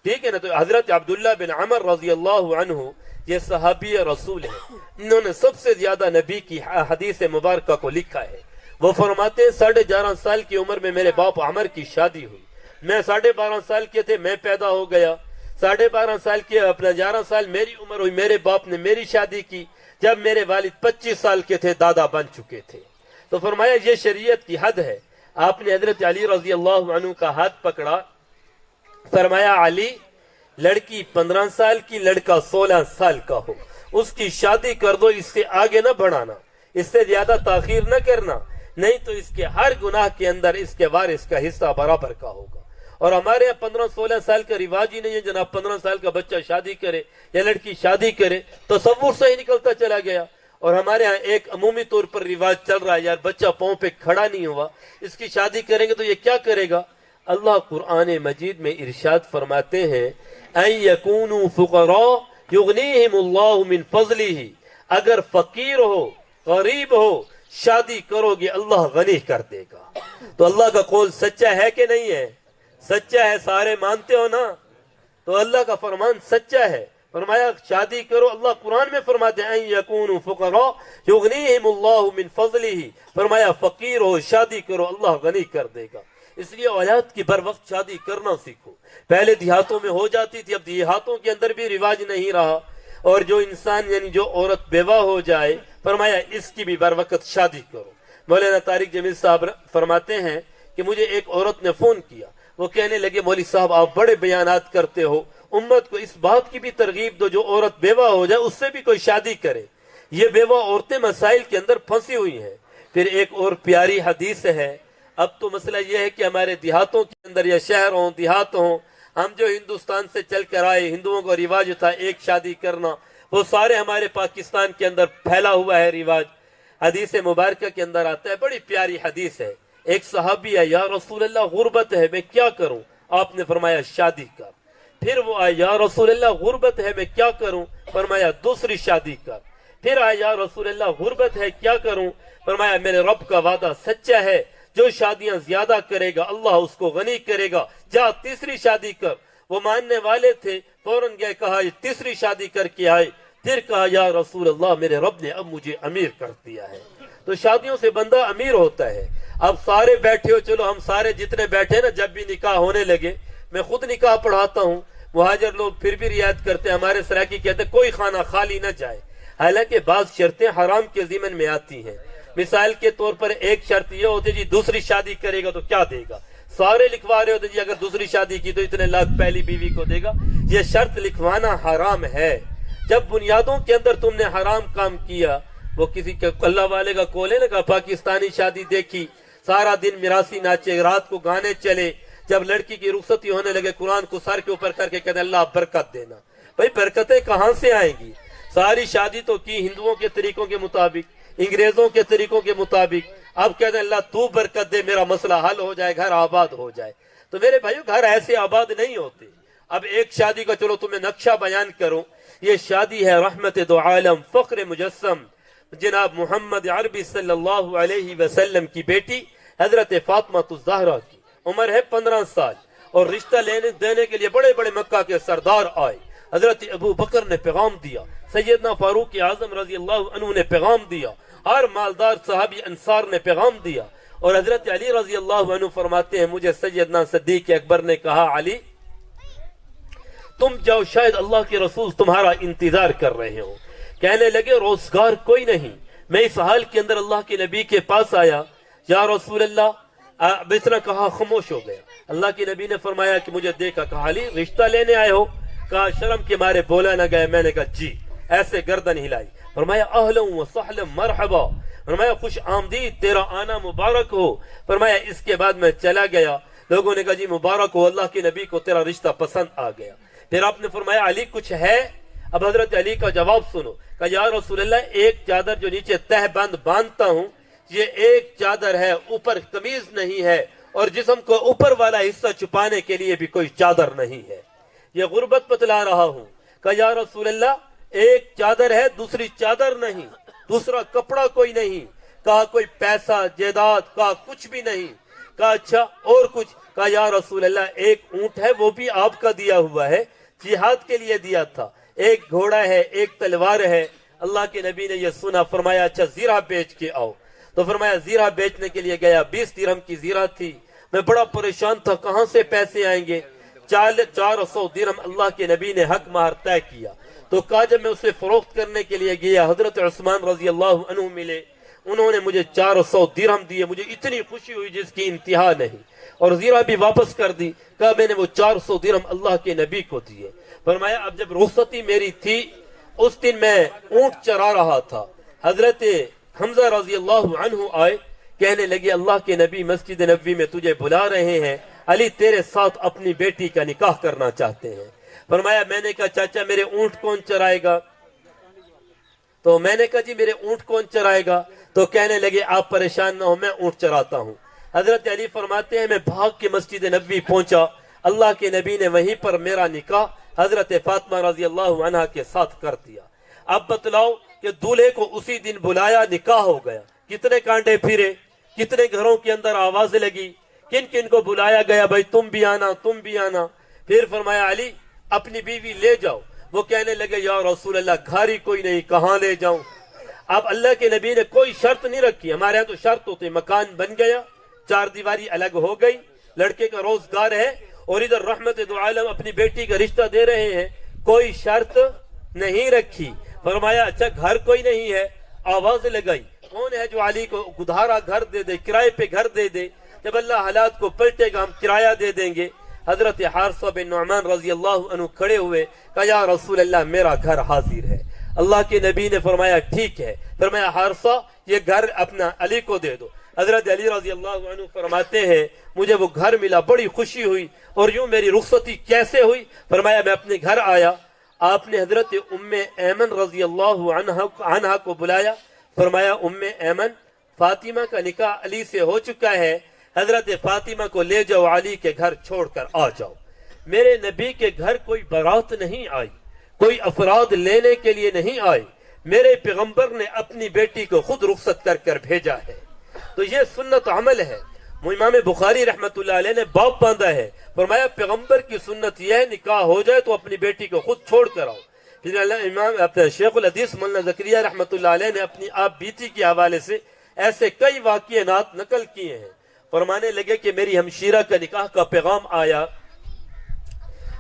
ٹھیک ہے نا؟ تو حضرت عبداللہ بن عمر رضی اللہ عنہ یہ صحابی رسول ہیں، انہوں نے سب سے زیادہ نبی کی حدیث مبارکہ کو لکھا ہے۔ وہ فرماتے ہیں 11.5 سال کی عمر میں میرے باپ عمر کی شادی ہوئی، میں 12.5 سال کے تھے میں پیدا ہو گیا، 12.5 سال کے اپنا 11 سال میری عمر ہوئی، میرے باپ نے میری شادی کی جب میرے والد 25 سال کے تھے، دادا بن چکے تھے۔ تو فرمایا یہ شریعت کی حد ہے۔ آپ نے حضرت علی رضی اللہ عنہ کا ہاتھ پکڑا، فرمایا علی لڑکی 15 سال کی، لڑکا 16 سال کا ہو اس کی شادی کر دو، اس سے آگے نہ بڑھانا، اس سے زیادہ تاخیر نہ کرنا، نہیں تو اس کے ہر گناہ کے اندر اس کے وارث کا حصہ برابر کا ہوگا۔ اور ہمارے یہاں 15-16 سال کا رواج ہی نہیں ہے جناب 15 سال کا بچہ شادی کرے یا لڑکی شادی کرے، تصور سے ہی نکلتا چلا گیا۔ اور ہمارے ہاں ایک عمومی طور پر رواج چل رہا ہے، یار بچہ پاؤں پہ کھڑا نہیں ہوا، اس کی شادی کریں گے تو یہ کیا کرے گا؟ اللہ قرآن مجید میں ارشاد فرماتے ہیں اَن يَكُونُوا فُقَرَاءَ يُغْنِيهِمُ اللَّهُ مِنْ فَضْلِهِ، اگر فقیر ہو، غریب ہو، شادی کرو گے اللہ غنی کر دے گا۔ تو اللہ کا قول سچا ہے کہ نہیں ہے؟ سچا ہے، سارے مانتے ہو نا؟ تو اللہ کا فرمان سچا ہے۔ فرمایا شادی کرو، اللہ قرآن میں فرماتے ہیں اَن يَكُونُوا فُقَرَاءَ يُغْنِيهِمُ اللَّهُ مِنْ فَضْلِهِ، فرمایا فقیر ہو شادی کرو اللہ غنی کر دے گا۔ اس لیے اولاد کی بر وقت شادی کرنا سیکھو. پہلے دیہاتوں میں ہو جاتی تھی, اب دیہاتوں کے اندر بھی رواج نہیں رہا. اور جو انسان یعنی جو عورت بیوہ ہو جائے, فرمایا اس کی بھی بر وقت شادی کرو. مولانا طارق جمیل صاحب فرماتے ہیں کہ مجھے ایک عورت نے فون کیا, وہ کہنے لگے مولوی صاحب آپ بڑے بیانات کرتے ہو, امت کو اس بات کی بھی ترغیب دو جو عورت بیوہ ہو جائے اس سے بھی کوئی شادی کرے. یہ بیوہ عورتیں مسائل کے اندر پھنسی ہوئی ہیں. پھر ایک اور پیاری حدیث ہے. اب تو مسئلہ یہ ہے کہ ہمارے دیہاتوں کے اندر یا شہر ہوں دیہات ہوں, ہم جو ہندوستان سے چل کر آئے, ہندوؤں کا رواج تھا ایک شادی کرنا, وہ سارے ہمارے پاکستان کے اندر پھیلا ہوا ہے رواج. حدیث مبارکہ کے اندر آتا ہے, بڑی پیاری حدیث ہے. ایک صحابی ہے, یا رسول اللہ غربت ہے میں کیا کروں؟ آپ نے فرمایا شادی کر. پھر وہ آئے, یا رسول اللہ غربت ہے میں کیا کروں؟ فرمایا دوسری شادی کر. پھر آئے, یا رسول اللہ غربت ہے کیا کروں؟ فرمایا میرے رب کا وعدہ سچا ہے, جو شادیاں زیادہ کرے گا اللہ اس کو غنی کرے گا, جا تیسری شادی کر. وہ ماننے والے تھے, فوراً گئے, کہا یہ تیسری شادی کر کے آئے. پھر کہا یا رسول اللہ میرے رب نے اب مجھے امیر کر دیا ہے. تو شادیوں سے بندہ امیر ہوتا ہے. اب سارے بیٹھے ہو, چلو ہم سارے جتنے بیٹھے نا, جب بھی نکاح ہونے لگے, میں خود نکاح پڑھاتا ہوں, مہاجر لوگ پھر بھی رعایت کرتے ہیں. ہمارے سراکی کہتے ہیں کوئی خانہ خالی نہ جائے, حالانکہ بعض شرطیں حرام کے ضمن میں آتی ہیں. مثال کے طور پر ایک شرط یہ ہوتی جی دوسری شادی کرے گا تو کیا دے گا, سارے لکھوا رہے ہوتے جی اگر دوسری شادی کی تو اتنے لاکھ پہلی بیوی کو دے گا. یہ شرط لکھوانا حرام ہے. جب بنیادوں کے اندر تم نے حرام کام کیا, وہ کسی اللہ والے کا کول ہے نا, کہ پاکستانی شادی دیکھی, سارا دن میراثی ناچے, رات کو گانے چلے, جب لڑکی کی رخصتی ہونے لگے قرآن کو سر کے اوپر کر کے کہتے اللہ برکت دینا. بھائی برکتیں کہاں سے آئیں گی؟ ساری شادی تو کی ہندوؤں کے طریقوں کے مطابق, انگریزوں کے طریقوں کے مطابق. اب کہتے ہیں اللہ تو برکت دے, میرا مسئلہ حل ہو جائے, گھر آباد ہو جائے. تو میرے بھائیو گھر ایسے آباد نہیں ہوتے. اب ایک شادی کا چلو تمہیں نقشہ بیان کروں. یہ شادی ہے رحمت دو عالم فخر مجسم جناب محمد عربی صلی اللہ علیہ وسلم کی بیٹی حضرت فاطمہ الزہرا کی. عمر ہے 15 سال, اور رشتہ لینے دینے کے لیے بڑے بڑے مکہ کے سردار آئے. حضرت ابو بکر نے پیغام دیا, سیدنا فاروق اعظم رضی اللہ عنہ نے پیغام دیا, ہر مالدار صحابی انصار نے پیغام دیا. اور حضرت علی رضی اللہ عنہ فرماتے ہیں مجھے سیدنا صدیق اکبر نے کہا علی تم جاؤ, شاید اللہ کے رسول تمہارا انتظار کر رہے ہو. کہنے لگے روزگار کوئی نہیں. میں اس حال کے اندر اللہ کے نبی کے پاس آیا, یا رسول اللہ, اس طرح کہا, خاموش ہو گیا. اللہ کے نبی نے فرمایا کہ مجھے دیکھا, کہا علی رشتہ لینے آئے ہو؟ کہا شرم کے مارے بولا نہ گئے. میں نے کہا جی. ایسے گردن ہلائی. فرمایا اہلا و سہلا مرحبا, فرمایا خوش آمدید, تیرا آنا مبارک ہو. فرمایا اس کے بعد میں چلا گیا. لوگوں نے کہا جی مبارک ہو, اللہ کے نبی کو تیرا رشتہ پسند آ گیا. پھر آپ نے فرمایا علی کچھ ہے؟ اب حضرت علی کا جواب سنو. کہا یا رسول اللہ ایک چادر جو نیچے تہ بند باندھتا ہوں یہ ایک چادر ہے, اوپر قمیض نہیں ہے, اور جسم کو اوپر والا حصہ چھپانے کے لیے بھی کوئی چادر نہیں ہے. یہ غربت بتلا رہا ہوں. کہا یا رسول اللہ ایک چادر ہے دوسری چادر نہیں, دوسرا کپڑا کوئی نہیں. کہا کوئی پیسہ جائیداد؟ کہا کچھ بھی نہیں. کہا اچھا اور کچھ؟ کہا یا رسول اللہ ایک اونٹ ہے وہ بھی آپ کا دیا ہوا ہے, جہاد کے لیے دیا تھا. ایک گھوڑا ہے, ایک تلوار ہے. اللہ کے نبی نے یہ سنا, فرمایا اچھا زیرہ بیچ کے آؤ. تو فرمایا زیرہ بیچنے کے لیے گیا. 20 درہم کی زیرہ تھی. میں بڑا پریشان تھا, کہاں سے پیسے آئیں گے؟ 400 درہم اللہ کے نبی نے حق مہر طے کیا. تو کہا جب میں اسے فروخت کرنے کے لیے گیا, حضرت عثمان رضی اللہ عنہ ملے, انہوں نے مجھے 400 درہم دیے. مجھے اتنی خوشی ہوئی جس کی انتہا نہیں, اور زیرہ بھی واپس کر دی. کہا میں نے وہ 400 درہم اللہ کے نبی کو دیے. فرمایا اب جب رخصتی میری تھی اس دن میں اونٹ چرا رہا تھا. حضرت حمزہ رضی اللہ عنہ آئے, کہنے لگے اللہ کے نبی مسجد نبوی میں تجھے بلا رہے ہیں, علی تیرے ساتھ اپنی بیٹی کا نکاح کرنا چاہتے ہیں. فرمایا میں نے کہا چاچا میرے اونٹ کون چرائے گا؟ تو میں نے کہا جی میرے اونٹ کون چرائے گا؟ تو کہنے لگے آپ پریشان نہ ہو, میں اونٹ چراتا ہوں. حضرت علی فرماتے ہیں میں بھاگ کے مسجد نبوی پہنچا. اللہ کے نبی نے وہیں پر میرا نکاح حضرت فاطمہ رضی اللہ عنہ کے ساتھ کر دیا. اب بتلاؤ کہ دولہے کو اسی دن بلایا, نکاح ہو گیا. کتنے کانٹے پھرے, کتنے گھروں کے اندر آواز لگی, کن کن کو بلایا گیا, بھائی تم بھی آنا تم بھی آنا. پھر فرمایا علی اپنی بیوی لے جاؤ. وہ کہنے لگے یا رسول اللہ گھر ہی کوئی نہیں, کہاں لے جاؤں؟ اب اللہ کے نبی نے کوئی شرط نہیں رکھی. ہمارے ہاں تو شرط ہوتے, مکان بن گیا, چار دیواری الگ ہو گئی, لڑکے کا روزگار ہے اور ادھر رحمت دو عالم اپنی بیٹی کا رشتہ دے رہے ہیں، کوئی شرط نہیں رکھی. فرمایا اچھا گھر کوئی نہیں ہے، آواز لگائی کون ہے جو علی کو ادھارا گھر دے دے، کرائے پہ گھر دے دے، جب اللہ حالات کو پلٹے گا ہم کرایہ دے دیں گے. حضرت حارثہ بن نعمان رضی اللہ عنہ کھڑے ہوئے، کہا یا رسول اللہ میرا گھر حاضر ہے. اللہ کے نبی نے فرمایا ٹھیک ہے. فرمایا حارثہ یہ گھر اپنا علی کو دے دو. حضرت علی رضی اللہ عنہ فرماتے ہیں مجھے وہ گھر ملا، بڑی خوشی ہوئی، اور یوں میری رخصتی کیسے ہوئی؟ فرمایا میں اپنے گھر آیا، آپ نے حضرت ام ایمن رضی اللہ عنہا کو بلایا. فرمایا ام ایمن فاطمہ کا نکاح علی سے ہو چکا ہے، حضرت فاطمہ کو لے جاؤ، علی کے گھر چھوڑ کر آ جاؤ. میرے نبی کے گھر کوئی بارات نہیں آئی، کوئی افراد لینے کے لیے نہیں آئے، میرے پیغمبر نے اپنی بیٹی کو خود رخصت کر کر بھیجا ہے. تو یہ سنت عمل ہے. امام بخاری رحمت اللہ علیہ نے باب باندھا ہے، فرمایا پیغمبر کی سنت یہ ہے نکاح ہو جائے تو اپنی بیٹی کو خود چھوڑ کر آؤ. پھر امام شیخ الحدیث مولانا زکریا رحمت اللہ علیہ نے اپنی آپ بیتی کے حوالے سے ایسے کئی واقعات نقل کیے ہیں. فرمانے لگے کہ میری ہمشیرہ کا نکاح کا پیغام آیا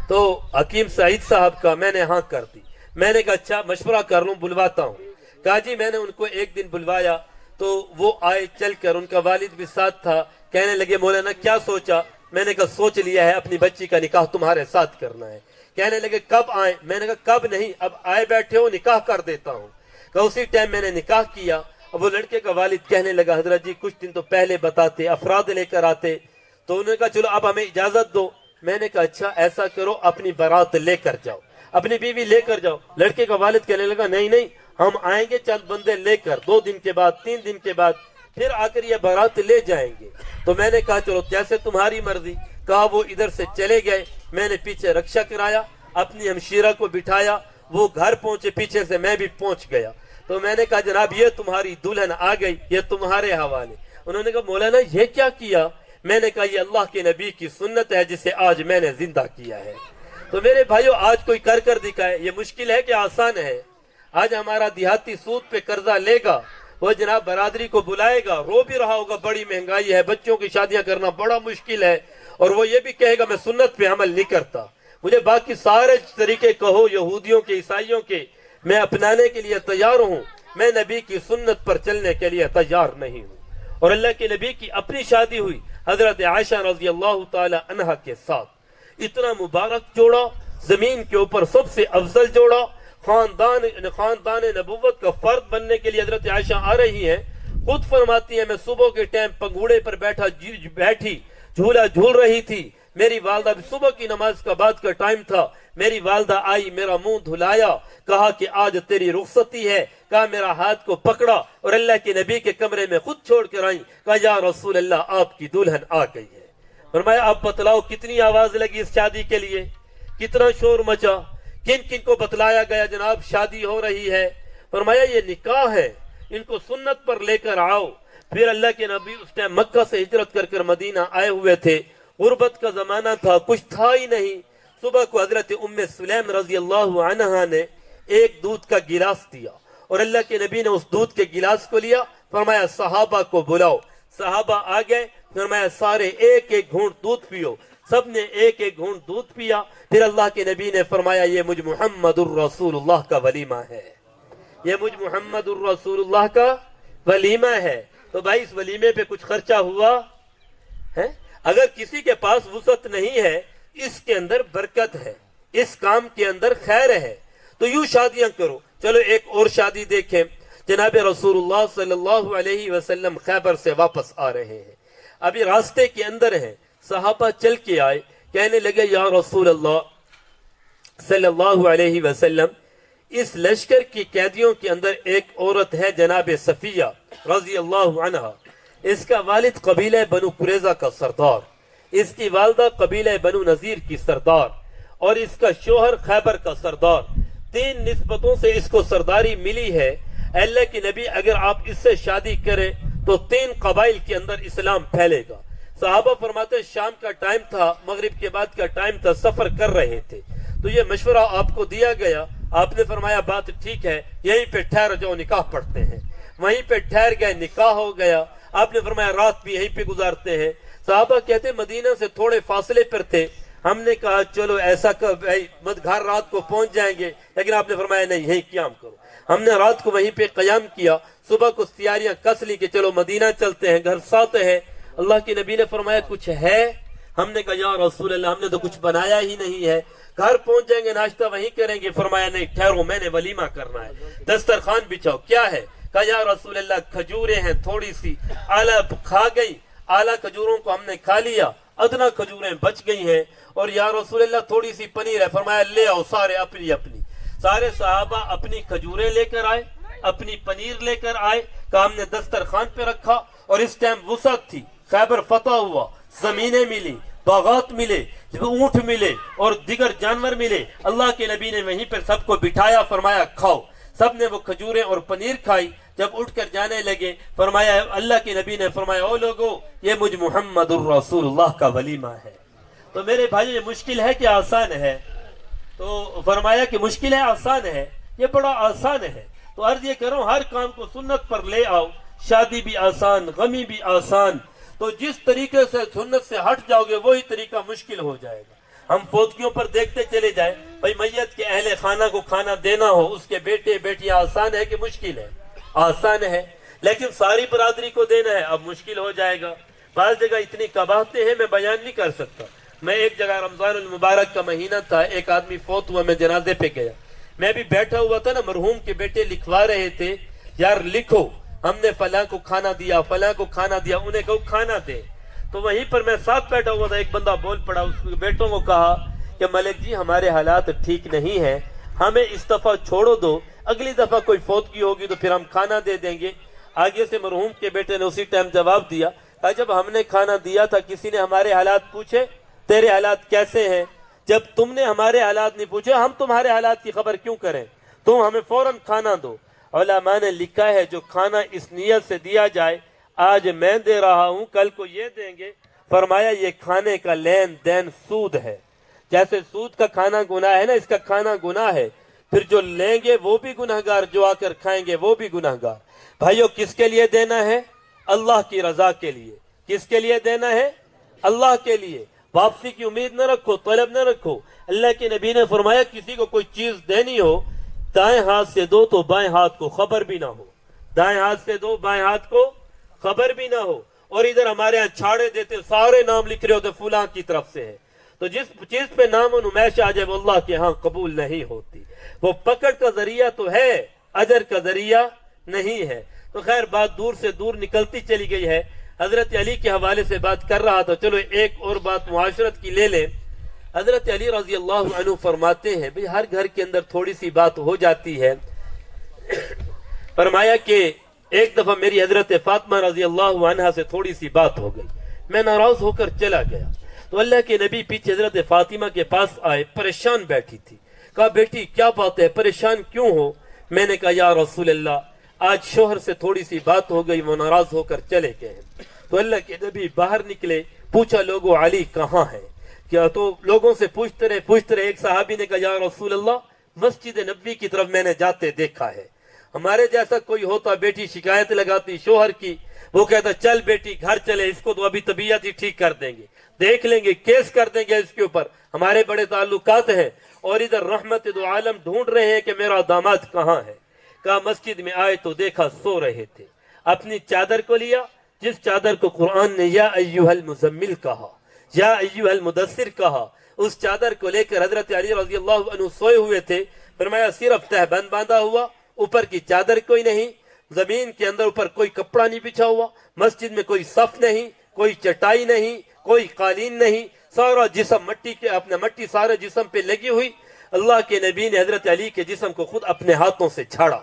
تو حکیم سعید صاحب کا میں نے ہاں کر دی. میں نے کہا اچھا مشورہ کر لوں، بلواتا ہوں. کہا جی میں نے ان کو ایک دن بلوایا تو وہ آئے چل کر، ان کا والد بھی ساتھ تھا. کہنے لگے مولانا کیا سوچا؟ میں نے کہا سوچ لیا ہے اپنی بچی کا نکاح تمہارے ساتھ کرنا ہے. کہنے لگے کب آئیں؟ میں نے کہا کب نہیں، اب آئے بیٹھے ہو نکاح کر دیتا ہوں. کہا اسی ٹائم میں نے نکاح کیا. اب وہ لڑکے کا والد کہنے لگا حضرت جی کچھ دن تو پہلے بتاتے، افراد لے کر آتے. تو انہوں نے کہا چلو اب ہمیں اجازت دو. میں نے کہا اچھا ایسا کرو اپنی بارات لے کر جاؤ، اپنی بیوی لے کر جاؤ. لڑکے کا والد کہنے لگا نہیں نہیں ہم آئیں گے چند بندے لے کر، 2 دن کے بعد 3 دن کے بعد پھر آ کر یہ بارات لے جائیں گے. تو میں نے کہا چلو جیسے تمہاری مرضی. کہا وہ ادھر سے چلے گئے، میں نے پیچھے رکشا کرایا، اپنی ہمشیرہ کو بٹھایا، وہ گھر پہنچے، پیچھے سے میں بھی پہنچ گیا. تو میں نے کہا جناب یہ تمہاری دلہن آ گئی، یہ تمہارے حوالے. انہوں نے کہا مولانا یہ کیا کیا؟ میں نے کہا یہ اللہ کے نبی کی سنت ہے جسے آج میں نے زندہ کیا ہے. تو میرے بھائیو آج کوئی کر کر دکھائے، یہ مشکل ہے کہ آسان ہے؟ آج ہمارا دیہاتی سود پہ قرضہ لے گا، وہ جناب برادری کو بلائے گا، رو بھی رہا ہوگا بڑی مہنگائی ہے، بچوں کی شادیاں کرنا بڑا مشکل ہے، اور وہ یہ بھی کہے گا میں سنت پہ عمل نہیں کرتا. مجھے باقی سارے طریقے کہو یہودیوں کے عیسائیوں کے، میں اپنانے کے لیے تیار ہوں، میں نبی کی سنت پر چلنے کے لیے تیار نہیں ہوں. اور اللہ کے نبی کی اپنی شادی ہوئی حضرت عائشہ رضی اللہ تعالی عنہا کے ساتھ. اتنا مبارک جوڑا، زمین کے اوپر سب سے افضل جوڑا، خاندان نبوت کا فرد بننے کے لیے حضرت عائشہ آ رہی ہیں. خود فرماتی ہیں میں صبح کے ٹائم پنگوڑے پر بیٹھی جھولا جھول رہی تھی. میری والدہ بھی صبح کی نماز کا بعد کا ٹائم تھا، میری والدہ آئی، میرا منہ دھلایا، کہا کہ آج تیری رخصتی ہے. کہا میرا ہاتھ کو پکڑا اور اللہ کے نبی کے کمرے میں خود چھوڑ کر آئی. کہا یا رسول اللہ آپ کی دلہن آ گئی ہے. فرمایا آپ بتلاؤ کتنی آواز لگی اس شادی کے لیے، کتنا شور مچا، کن کن کو بتلایا گیا جناب شادی ہو رہی ہے. فرمایا یہ نکاح ہے، ان کو سنت پر لے کر آؤ. پھر اللہ کے نبی اس ٹائم مکہ سے ہجرت کر کر مدینہ آئے ہوئے تھے، غربت کا زمانہ تھا، کچھ تھا ہی نہیں. صبح کو حضرت ام سلیم رضی اللہ عنہا نے ایک دودھ کا گلاس دیا اور اللہ کے نبی نے اس دودھ کے گلاس کو لیا. فرمایا صحابہ کو بلاؤ. صحابہ آ گئے. فرمایا سارے ایک ایک گھونٹ دودھ پیو. سب نے ایک ایک گھونٹ دودھ پیا. پھر اللہ کے نبی نے فرمایا یہ مجھ محمد الرسول اللہ کا ولیمہ ہے، یہ مجھ محمد الرسول اللہ کا ولیمہ ہے. تو بھائی اس ولیمے پہ کچھ خرچہ ہوا ہے؟ اگر کسی کے پاس وسعت نہیں ہے، اس کے اندر برکت ہے، اس کام کے اندر خیر ہے، تو یوں شادیاں کرو. چلو ایک اور شادی دیکھیں. جناب رسول اللہ صلی اللہ علیہ وسلم خیبر سے واپس آ رہے ہیں، ابھی راستے کے اندر ہیں. صحابہ چل کے آئے، کہنے لگے یا رسول اللہ صلی اللہ علیہ وسلم اس لشکر کی قیدیوں کے اندر ایک عورت ہے جناب صفیہ رضی اللہ عنہا. اس کا والد قبیلہ بنو قریظہ کا سردار، اس کی والدہ قبیلہ بنو نذیر کی سردار، اور اس کا شوہر خیبر کا سردار. 3 نسبتوں سے اس کو سرداری ملی ہے. اللہ کے نبی اگر آپ اس سے شادی کریں تو 3 قبائل کے اندر اسلام پھیلے گا. صحابہ فرماتے شام کا ٹائم تھا، مغرب کے بعد کا ٹائم تھا، سفر کر رہے تھے. تو یہ مشورہ آپ کو دیا گیا. آپ نے فرمایا بات ٹھیک ہے، یہیں پہ ٹھہر جاؤ، نکاح پڑھتے ہیں. وہیں پہ ٹھہر گئے، نکاح ہو گیا. آپ نے فرمایا رات بھی یہیں پہ گزارتے ہیں. صحابہ کہتے مدینہ سے تھوڑے فاصلے پر تھے، ہم نے کہا چلو ایسا گھر رات کو پہنچ جائیں گے، لیکن آپ نے فرمایا نہیں، یہیں قیام کرو۔ ہم نے رات کو وہیں پہ قیام کیا، صبح کو تیاریاں کس لی کہ چلو مدینہ چلتے ہیں، گھر ساتھ ہے۔ اللہ کے نبی نے فرمایا کچھ ہے؟ ہم نے کہا یا رسول اللہ ہم نے تو کچھ بنایا ہی نہیں ہے، گھر پہنچ جائیں گے ناشتہ وہیں کریں گے۔ فرمایا نہیں ٹھہرو، میں نے ولیمہ کرنا ہے، دسترخوان بچھاؤ۔ کیا ہے؟ کہا یا رسول اللہ کھجوریں ہیں تھوڑی سی، اعلیٰ کھا گئی، اعلیٰ کھجوروں کو ہم نے کھا لیا، ادنا کھجوریں بچ گئی ہیں، اور یا رسول اللہ تھوڑی سی پنیر ہے۔ فرمایا لے آؤ سارے اپنی اپنی۔ سارے صحابہ اپنی کھجوریں لے کر آئے، اپنی پنیر لے کر آئے، کہ ہم نے دسترخوان پہ رکھا۔ اور اس ٹائم وسعت تھی، خیبر فتح ہوا، زمینیں ملی، باغات ملے، اونٹ ملے اور دیگر جانور ملے۔ اللہ کے نبی نے وہیں پر سب کو بٹھایا، فرمایا کھاؤ۔ سب نے وہ کھجوریں اور پنیر کھائی۔ جب اٹھ کر جانے لگے فرمایا اللہ کے نبی نے فرمایا او لوگو یہ مجھ محمد الرسول اللہ کا ولیمہ ہے۔ تو میرے بھائی یہ مشکل ہے کہ آسان ہے؟ تو فرمایا کہ مشکل ہے آسان ہے، یہ بڑا آسان ہے۔ تو عرض یہ کروں ہر کام کو سنت پر لے آؤ، شادی بھی آسان، غمی بھی آسان۔ تو جس طریقے سے سنت سے ہٹ جاؤ گے وہی طریقہ مشکل ہو جائے گا۔ ہم فوتکیوں پر دیکھتے چلے جائیں، بھائی میت کے اہل خانہ کو کھانا دینا ہو، اس کے بیٹے بیٹیاں، آسان ہے کہ مشکل ہے؟ آسان ہے، لیکن ساری برادری کو دینا ہے، اب مشکل ہو جائے گا۔ بعض جگہ اتنی قباحتیں ہیں میں بیان نہیں کر سکتا۔ میں ایک جگہ رمضان المبارک کا مہینہ تھا، ایک آدمی فوت ہوا، میں جنازے پہ گیا، میں بھی بیٹھا ہوا تھا نا، مرحوم کے بیٹے لکھوا رہے تھے یار لکھو ہم نے فلاں کو کھانا دیا، فلاں کو کھانا دیا، انہیں کہو کھانا دے۔ تو وہیں پر میں ساتھ بیٹھا ہوا تھا، ایک بندہ بول پڑا، اس کے بیٹوں کو کہا کہ ملک جی ہمارے حالات ٹھیک نہیں ہیں، ہمیں اس دفعہ چھوڑو دو، اگلی دفعہ کوئی فوت کی ہوگی تو پھر ہم کھانا دے دیں گے۔ آگے سے مرحوم کے بیٹے نے اسی ٹائم جواب دیا، کہا جب ہم نے کھانا دیا تھا کسی نے ہمارے حالات پوچھے؟ تیرے حالات کیسے ہیں؟ جب تم نے ہمارے حالات نہیں پوچھے ہم تمہارے حالات کی خبر کیوں کریں؟ تم ہمیں فوراً کھانا دو۔ علماء نے لکھا ہے جو کھانا اس نیت سے دیا جائے آج میں دے رہا ہوں کل کو یہ دیں گے، فرمایا یہ کھانے کا لین دین سود ہے۔ جیسے سود کا کھانا گناہ ہے نا، اس کا کھانا گناہ ہے، پھر جو لیں گے وہ بھی گناہگار، جو آ کر کھائیں گے وہ بھی گناہگار۔ بھائیو کس کے لیے دینا ہے؟ اللہ کی رضا کے لیے۔ کس کے لیے دینا ہے؟ اللہ کے لیے۔ واپسی کی امید نہ رکھو، طلب نہ رکھو۔ اللہ کے نبی نے فرمایا کسی کو کوئی چیز دینی ہو دائیں ہاتھ سے دو تو بائیں ہاتھ کو خبر بھی نہ ہو، دائیں ہاتھ سے دو بائیں ہاتھ کو خبر بھی نہ ہو۔ اور ادھر ہمارے ہاں چھاڑے دیتے، سارے نام لکھ رہے ہوتے فلاں کی طرف سے ہے، تو جس چیز پہ نام و نمائش آ جائے وہ اللہ کے ہاں قبول نہیں ہوتی۔ وہ پکڑ کا ذریعہ تو ہے، اجر کا ذریعہ نہیں ہے۔ تو خیر بات دور سے دور نکلتی چلی گئی ہے۔ حضرت علی کے حوالے سے بات کر رہا تھا، چلو ایک اور بات معاشرت کی لے لیں۔ حضرت علی رضی اللہ عنہ فرماتے ہیں بھئی ہر گھر کے اندر تھوڑی سی بات ہو جاتی ہے۔ فرمایا کہ ایک دفعہ میری حضرت فاطمہ رضی اللہ عنہ سے تھوڑی سی بات ہو گئی، میں ناراض ہو کر چلا گیا، تو اللہ کے نبی پیچھے حضرت فاطمہ کے پاس آئے، پریشان بیٹھی تھی۔ کہا بیٹی کیا بات ہے، پریشان کیوں ہو؟ میں نے کہا یا رسول اللہ آج شوہر سے تھوڑی سی بات ہو گئی، وہ ناراض ہو کر چلے گئے ہیں۔ تو اللہ کے نبی باہر نکلے، پوچھا لوگوں علی کہاں ہے؟ کیا تو لوگوں سے پوچھتے رہے، ایک صحابی نے کہا یا رسول اللہ مسجد نبوی کی طرف میں نے جاتے دیکھا ہے۔ ہمارے جیسا کوئی ہوتا بیٹی شکایت لگاتی شوہر کی، وہ کہتا چل بیٹی گھر چلے، اس کو تو ابھی طبیعت ہی ٹھیک کر دیں گے، دیکھ لیں گے، کیس کر دیں گے اس کے اوپر، ہمارے بڑے تعلقات ہیں۔ اور ادھر رحمت دو عالم ڈھونڈ رہے ہیں کہ میرا داماد کہاں ہے۔ کہا مسجد میں آئے تو دیکھا سو رہے تھے، اپنی چادر کو لیا، جس چادر کو قرآن نے یا ایھا المزمل کہا، یا ایھا المدثر کہا، اس چادر کو لے کر حضرت علی رضی اللہ عنہ سوئے ہوئے تھے۔ فرمایا صرف تہبند باندھا ہوا، اوپر کی چادر کوئی نہیں، زمین کے اندر اوپر کوئی کپڑا نہیں بچھا ہوا، مسجد میں کوئی صف نہیں، کوئی چٹائی نہیں، کوئی قالین نہیں، سارا جسم مٹی کے اپنے مٹی سارے جسم پہ لگی ہوئی۔ اللہ کے نبی نے حضرت علی کے جسم کو خود اپنے ہاتھوں سے چھاڑا،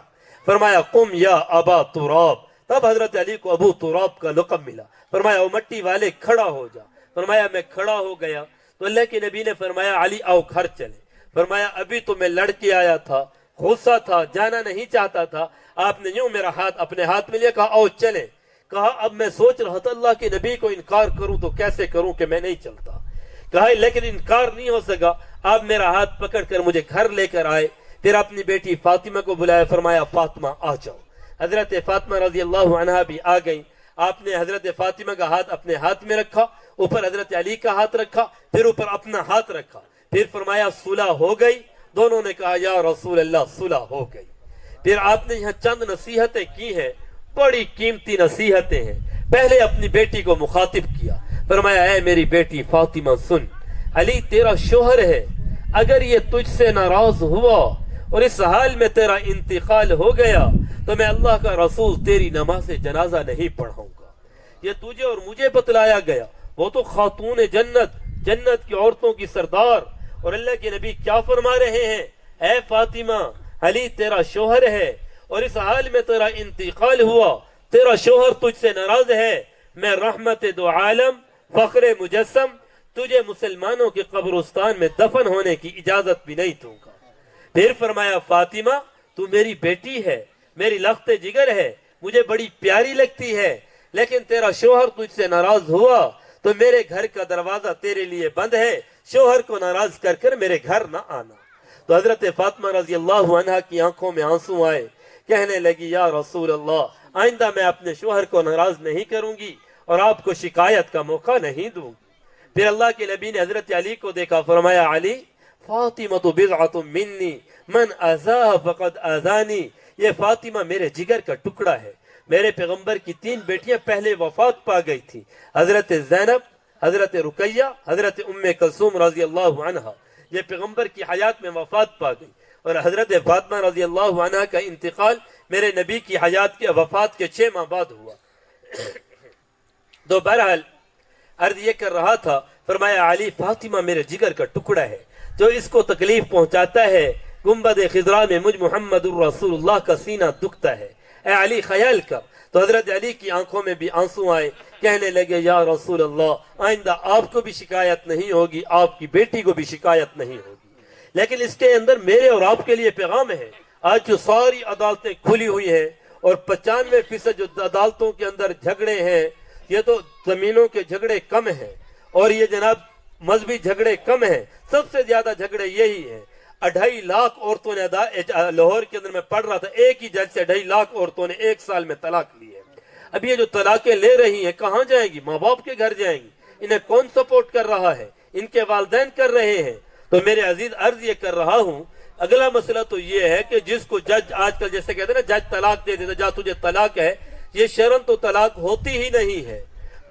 فرمایا قم یا ابا تراب، تب حضرت علی کو ابو تراب کا لقب ملا۔ فرمایا او مٹی والے کھڑا ہو جا، فرمایا میں کھڑا ہو گیا۔ تو اللہ کے نبی نے فرمایا علی آؤ گھر چلے۔ فرمایا ابھی تو میں لڑ کے آیا تھا، غصہ تھا، جانا نہیں چاہتا تھا، آپ نے یوں میرا ہاتھ اپنے ہاتھ میں لیا، کہا آؤ چلے۔ کہا اب میں سوچ رہا تھا اللہ کے نبی کو انکار کروں تو کیسے کروں کہ میں نہیں چلتا، کہا لیکن انکار نہیں ہو سکا۔ آپ میرا ہاتھ پکڑ کر مجھے گھر لے کر آئے، پھر اپنی بیٹی فاطمہ کو بلایا، فرمایا فاطمہ آ جاؤ۔ حضرت فاطمہ رضی اللہ عنہا بھی آ گئیں۔ آپ نے حضرت فاطمہ کا ہاتھ اپنے ہاتھ میں رکھا، اوپر حضرت علی کا ہاتھ رکھا، پھر اوپر اپنا ہاتھ رکھا، پھر فرمایا صلح ہو گئی؟ دونوں نے کہا یا رسول اللہ صلح ہو گئی۔ پھر آپ نے یہاں چند نصیحتیں کی ہیں، بڑی قیمتی نصیحتیں ہیں۔ پہلے اپنی بیٹی کو مخاطب کیا، فرمایا اے میری بیٹی فاطمہ سن، علی تیرا شوہر ہے، اگر یہ تجھ سے ناراض ہوا اور اس حال میں تیرا انتقال ہو گیا تو میں اللہ کا رسول تیری نماز جنازہ نہیں پڑھاؤں گا۔ یہ تجھے اور مجھے بتلایا گیا، وہ تو خاتون جنت، جنت کی عورتوں کی سردار، اور اللہ کے نبی کیا فرما رہے ہیں؟ اے فاطمہ، علی تیرا شوہر ہے اور اس حال میں تیرا انتقال ہوا، تیرا شوہر تجھ سے ناراض ہے، میں رحمت دو عالم، فخر مجسم، تجھے مسلمانوں کے قبرستان میں دفن ہونے کی اجازت بھی نہیں دوں گا۔ پھر فرمایا فاطمہ تو میری بیٹی ہے، میری لخت جگر ہے، مجھے بڑی پیاری لگتی ہے، لیکن تیرا شوہر تجھ سے ناراض ہوا تو میرے گھر کا دروازہ تیرے لیے بند ہے، شوہر کو ناراض کر کر میرے گھر نہ آنا۔ تو حضرت فاطمہ رضی اللہ عنہا کی آنکھوں میں آنسو آئے، کہنے لگی یا رسول اللہ آئندہ میں اپنے شوہر کو ناراض نہیں کروں گی اور آپ کو شکایت کا موقع نہیں دوں گی۔ پھر اللہ کے نبی نے حضرت علی کو دیکھا، فرمایا علی فاطمہ بضعۃ منی من اذاها فقد اذانی، یہ فاطمہ میرے جگر کا ٹکڑا ہے۔ میرے پیغمبر کی 3 بیٹیاں پہلے وفات پا گئی تھی، حضرت زینب، حضرت رقیہ، حضرت ام کلثوم رضی اللہ عنہا، یہ پیغمبر کی حیات میں وفات پا گئی، اور حضرت فاطمہ رضی اللہ عنہا کا انتقال میرے نبی کی حیات کے وفات کے 6 ماہ بعد ہوا۔ تو بہرحال عرض یہ کر رہا تھا، فرمایا علی فاطمہ میرے جگر کا ٹکڑا ہے، جو اس کو تکلیف پہنچاتا ہے، گنبد خضرا میں مجھ محمد الرسول اللہ کا سینہ دکھتا ہے، اے علی خیال کر۔ تو حضرت علی کی آنکھوں میں بھی آنسو آئے، کہنے لگے یا رسول اللہ آئندہ آپ کو بھی شکایت نہیں ہوگی، آپ کی بیٹی کو بھی شکایت نہیں ہوگی، لیکن اس کے اندر میرے اور آپ کے لیے پیغام ہے۔ آج جو ساری عدالتیں کھلی ہوئی ہیں اور 95% جو عدالتوں کے اندر جھگڑے ہیں، یہ تو زمینوں کے جھگڑے کم ہیں اور یہ جناب مذہبی جھگڑے کم ہیں، سب سے زیادہ جھگڑے یہی ہیں۔ 2.5 لاکھ عورتوں نے لاہور کے اندر میں پڑھ رہا تھا، ایک ہی جج سے 2.5 لاکھ عورتوں نے 1 سال میں طلاق لی ہے۔ اب یہ جو طلاقیں لے رہی ہیں کہاں جائیں گی؟ ماں باپ کے گھر جائیں گی۔ انہیں کون سپورٹ کر رہا ہے؟ ان کے والدین کر رہے ہیں۔ تو میرے عزیز عرض یہ کر رہا ہوں، اگلا مسئلہ تو یہ ہے کہ جس کو جج آج کل جیسے کہتے ہیں نا جج طلاق دے دیتا، جا تجھے طلاق ہے، یہ شرعاً تو طلاق ہوتی ہی نہیں ہے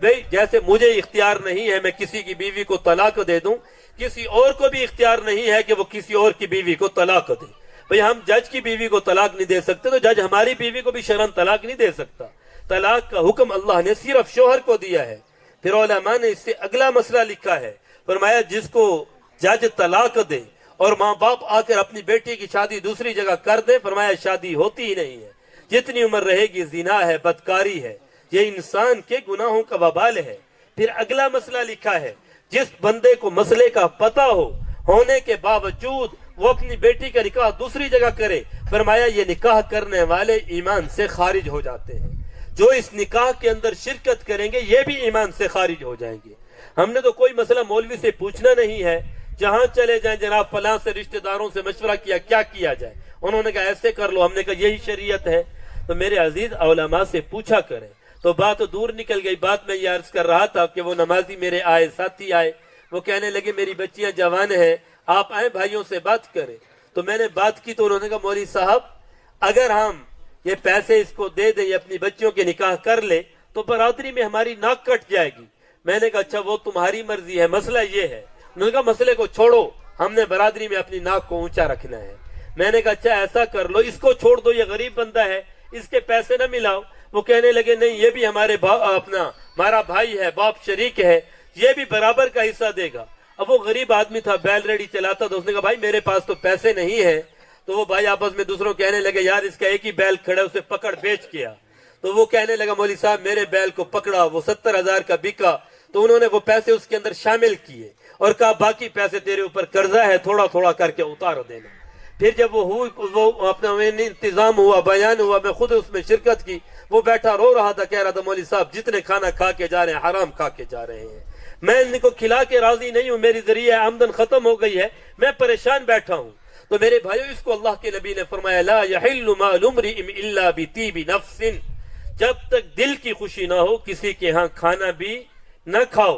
بھئی۔ جیسے مجھے اختیار نہیں ہے میں کسی کی بیوی کو طلاق دے دوں، کسی اور کو بھی اختیار نہیں ہے کہ وہ کسی اور کی بیوی کو طلاق دے۔ بھئی ہم جج کی بیوی کو طلاق نہیں دے سکتے تو جج ہماری بیوی کو بھی شرعاً طلاق نہیں دے سکتا۔ طلاق کا حکم اللہ نے صرف شوہر کو دیا ہے۔ پھر علماء نے اس سے اگلا مسئلہ لکھا ہے، فرمایا جس کو جج طلاق دے اور ماں باپ آ کر اپنی بیٹی کی شادی دوسری جگہ کر دے، فرمایا شادی ہوتی ہی نہیں ہے، جتنی عمر رہے گی زنا ہے، بدکاری ہے، یہ انسان کے گناہوں کا وبال ہے۔ پھر اگلا مسئلہ لکھا ہے، جس بندے کو مسئلے کا پتہ ہونے کے باوجود وہ اپنی بیٹی کا نکاح دوسری جگہ کرے، فرمایا یہ نکاح کرنے والے ایمان سے خارج ہو جاتے ہیں۔ جو اس نکاح کے اندر شرکت کریں گے یہ بھی ایمان سے خارج ہو جائیں گے۔ ہم نے تو کوئی مسئلہ مولوی سے پوچھنا نہیں ہے، جہاں چلے جائیں جناب فلاں سے رشتہ داروں سے مشورہ کیا کیا جائے، انہوں نے کہا ایسے کر لو، ہم نے کہا یہی شریعت ہے۔ تو میرے عزیز علماء سے پوچھا کریں۔ تو بات دور نکل گئی، بات میں یہ عرض کر رہا تھا کہ وہ نمازی میرے آئے، ساتھی آئے، وہ کہنے لگے میری بچیاں جوان ہیں، آپ آئیں بھائیوں سے بات کریں۔ تو میں نے بات کی تو انہوں نے کہا مولوی صاحب اگر ہم یہ پیسے اس کو دے دیں، یہ اپنی بچیوں کے نکاح کر لے تو برادری میں ہماری ناک کٹ جائے گی۔ میں نے کہا اچھا وہ تمہاری مرضی ہے، مسئلہ یہ ہے۔ انہوں نے کہا مسئلے کو چھوڑو، ہم نے برادری میں اپنی ناک کو اونچا رکھنا ہے۔ میں نے کہا اچھا ایسا کر لو، اس کو چھوڑ دو، یہ غریب بندہ ہے، اس کے پیسے نہ ملاؤ۔ وہ کہنے لگے نہیں یہ بھی ہمارا بھائی ہے، باپ شریک ہے، یہ بھی برابر کا حصہ دے گا۔ اب وہ غریب آدمی تھا، بیل ریڈی چلاتا، تو اس نے کہا بھائی میرے پاس تو پیسے نہیں ہیں۔ تو وہ بھائی آپس میں دوسروں کہنے لگے یار اس کا ایک ہی بیل کھڑا، اسے پکڑ بیچ کیا۔ تو وہ کہنے لگا مولوی صاحب میرے بیل کو پکڑا، وہ 70,000 کا بکا۔ تو انہوں نے وہ پیسے اس کے اندر شامل کیے اور کہا باقی پیسے تیرے اوپر قرضہ ہے، تھوڑا تھوڑا کر کے اتار دینا۔ پھر جب وہ اپنا انتظام ہوا، بیان ہوا، میں خود اس میں شرکت کی، وہ بیٹھا رو رہا تھا، کہہ رہا تھا مولوی صاحب جتنے کھانا کھا کے جا رہے ہیں حرام کھا کے جا رہے ہیں، میں ان کو کھلا کے راضی نہیں ہوں، میری ذریعہ آمدن ختم ہو گئی ہے، میں پریشان بیٹھا ہوں۔ تو میرے بھائیو اس کو اللہ کے نبی نے فرمایا لا يحل مال امرئ الا بطیب نفس، جب تک دل کی خوشی نہ ہو کسی کے ہاں کھانا بھی نہ کھاؤ۔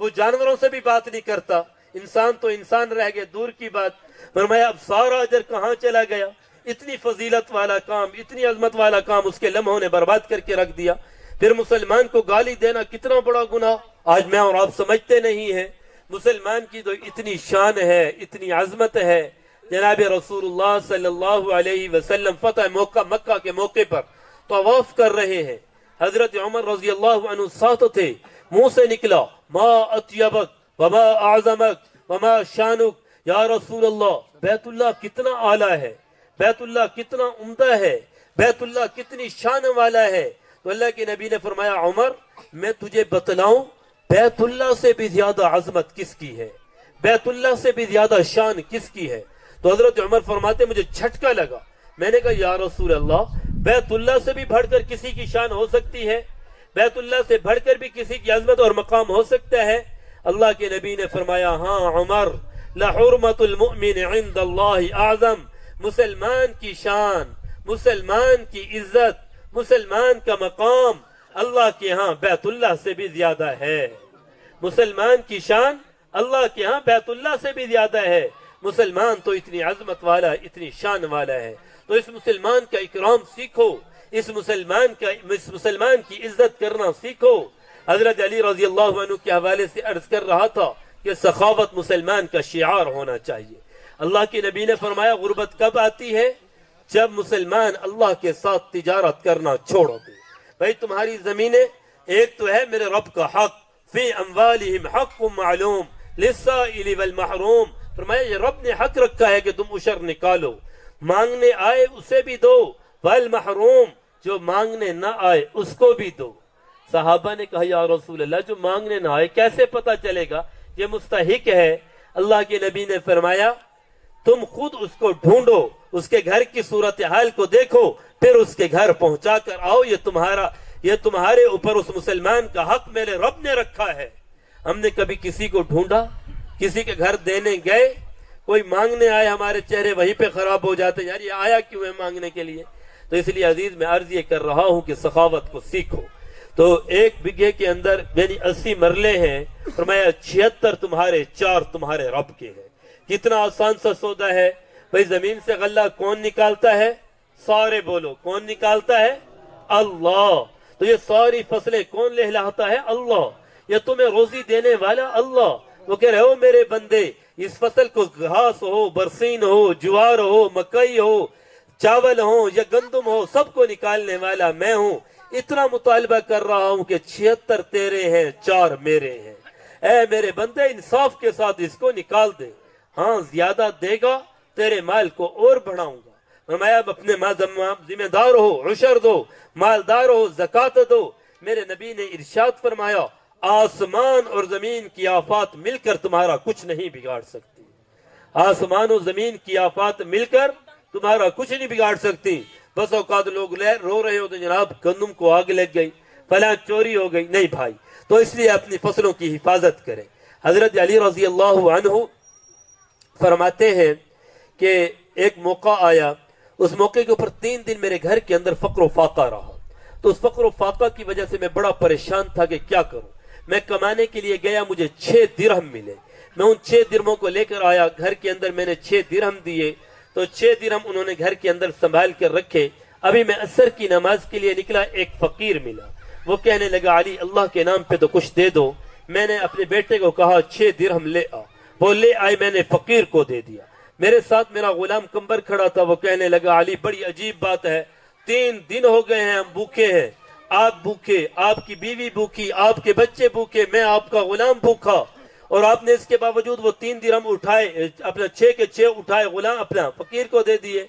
وہ جانوروں سے بھی بات نہیں کرتا، انسان تو انسان رہ گئے، دور کی بات۔ فرمایا اب سارا اجر کہاں چلا گیا؟ اتنی فضیلت والا کام، اتنی عظمت والا کام اس کے لمحوں نے برباد کر کے رکھ دیا۔ پھر مسلمان کو گالی دینا کتنا بڑا گناہ، آج میں اور آپ سمجھتے نہیں ہیں۔ مسلمان کی تو اتنی شان ہے، اتنی عظمت ہے۔ جناب رسول اللہ صلی اللہ علیہ وسلم فتح مکہ کے موقع پر طواف کر رہے ہیں، حضرت عمر رضی اللہ عنہ ساتھ تھے، منہ سے نکلا ما اطیبک وما اعظمک وما شانک، یا رسول اللہ بیت اللہ کتنا اعلیٰ ہے، بیت اللہ کتنا عمدہ ہے، بیت اللہ کتنی شان والا ہے۔ تو اللہ کے نبی نے فرمایا عمر میں تجھے بتلاؤں بیت اللہ سے بھی زیادہ عظمت کس کی ہے، بیت اللہ سے بھی زیادہ شان کس کی ہے؟ تو حضرت عمر فرماتے مجھے جھٹکا لگا، میں نے کہا یا رسول اللہ بیت اللہ سے بھی بڑھ کر کسی کی شان ہو سکتی ہے، بیت اللہ سے بڑھ کر بھی کسی کی عظمت اور مقام ہو سکتا ہے؟ اللہ کے نبی نے فرمایا ہاں عمر، لحرمت المؤمن عند اللہ اعظم، مسلمان کی شان، مسلمان کی عزت، مسلمان کا مقام اللہ کے ہاں بیت اللہ سے بھی زیادہ ہے۔ مسلمان کی شان اللہ کے ہاں بیت اللہ سے بھی زیادہ ہے۔ مسلمان تو اتنی عظمت والا، اتنی شان والا ہے، تو اس مسلمان کا اکرام سیکھو، اس مسلمان کی عزت کرنا سیکھو۔ حضرت علی رضی اللہ عنہ کے حوالے سے عرض کر رہا تھا کہ سخاوت مسلمان کا شعار ہونا چاہیے۔ اللہ کے نبی نے فرمایا غربت کب آتی ہے؟ جب مسلمان اللہ کے ساتھ تجارت کرنا چھوڑ دے۔ بھائی تمہاری زمینیں، ایک تو ہے میرے رب کا حق، فی اموالہم حق معلوم للسائل والمحروم، فرمایا یہ رب نے حق رکھا ہے کہ تم عشر نکالو، مانگنے آئے اسے بھی دو، والمحروم جو مانگنے نہ آئے اس کو بھی دو۔ صحابہ نے کہا یا رسول اللہ جو مانگنے نہ آئے کیسے پتا چلے گا یہ مستحق ہے؟ اللہ کے نبی نے فرمایا تم خود اس کو ڈھونڈو، اس کے گھر کی صورتحال کو دیکھو، پھر اس کے گھر پہنچا کر آؤ، یہ تمہارے اوپر اس مسلمان کا حق میرے رب نے رکھا ہے۔ ہم نے کبھی کسی کو ڈھونڈا، کسی کے گھر دینے گئے، کوئی مانگنے آئے ہمارے چہرے وہیں پہ خراب ہو جاتے، یار یہ آیا کیوں ہے مانگنے کے لیے؟ تو اس لیے عزیز میں عرض یہ کر رہا ہوں کہ سخاوت کو سیکھو۔ تو ایک بگھے کے اندر یعنی 80 مرلے ہیں، فرمایا 76 تمہارے، 4 تمہارے رب کے ہیں۔ کتنا آسان سا سودا ہے بھائی، زمین سے غلہ کون نکالتا ہے؟ سارے بولو کون نکالتا ہے؟ اللہ۔ تو یہ ساری فصلیں کون لہلاتا ہے؟ اللہ۔ یہ تمہیں روزی دینے والا اللہ۔ وہ کہہ رہے ہو میرے بندے اس فصل کو گھاس ہو، برسین ہو، جوار ہو، مکئی ہو، چاول ہو یا گندم ہو، سب کو نکالنے والا میں ہوں۔ اتنا مطالبہ کر رہا ہوں کہ 76 تیرے ہیں، 4 میرے ہیں۔ اے میرے بندے انصاف کے ساتھ اس کو نکال دے، ہاں زیادہ دے گا تیرے مال کو اور بڑھاؤں گا۔ فرمایا اب اپنے ذمہ دار ہو، عشر دو، مالدار ہو، زکوٰۃ دو۔ میرے نبی نے ارشاد فرمایا آسمان اور زمین کی آفات مل کر تمہارا کچھ نہیں بگاڑ سکتی، آسمان و زمین کی آفات مل کر تمہارا کچھ نہیں بگاڑ سکتی۔ بس اوقات لوگ رو رہے ہو تو جناب گندم کو آگ لگ گئی، فلاں چوری ہو گئی، نہیں بھائی، تو اس لیے اپنی فصلوں کی حفاظت کریں۔ حضرت علی رضی اللہ عنہ فرماتے ہیں کہ ایک موقع آیا، اس موقع کے اوپر 3 دن میرے گھر کے اندر فقر و فاقہ رہا، تو اس فقر و فاقہ کی وجہ سے میں بڑا پریشان تھا کہ کیا کروں۔ میں کمانے کے لیے گیا، مجھے 6 درہم ملے، میں ان 6 درہموں کو لے کر آیا گھر کے اندر، میں نے 6 درہم دیے، تو 6 درہم انہوں نے گھر کے اندر سنبھال کر رکھے۔ ابھی میں عصر کی نماز کے لیے نکلا، ایک فقیر ملا، وہ کہنے لگا علی اللہ کے نام پہ تو کچھ دے دو۔ میں نے اپنے بیٹے کو کہا 6 درہم لے آ، وہ لے آئے، میں نے فقیر کو دے دیا۔ میرے ساتھ میرا غلام کمبر کھڑا تھا، وہ کہنے لگا علی بڑی عجیب بات ہے، 3 دن ہو گئے ہیں ہم بھوکے ہیں، آپ بھوکے، آپ کی بیوی بھوکی، آپ کے بچے بھوکے، میں آپ کا غلام بھوکا، اور آپ نے اس کے باوجود وہ 3 درہم اٹھائے، اپنا 6 کے 6 اٹھائے، غلام اپنا فقیر کو دے دیے۔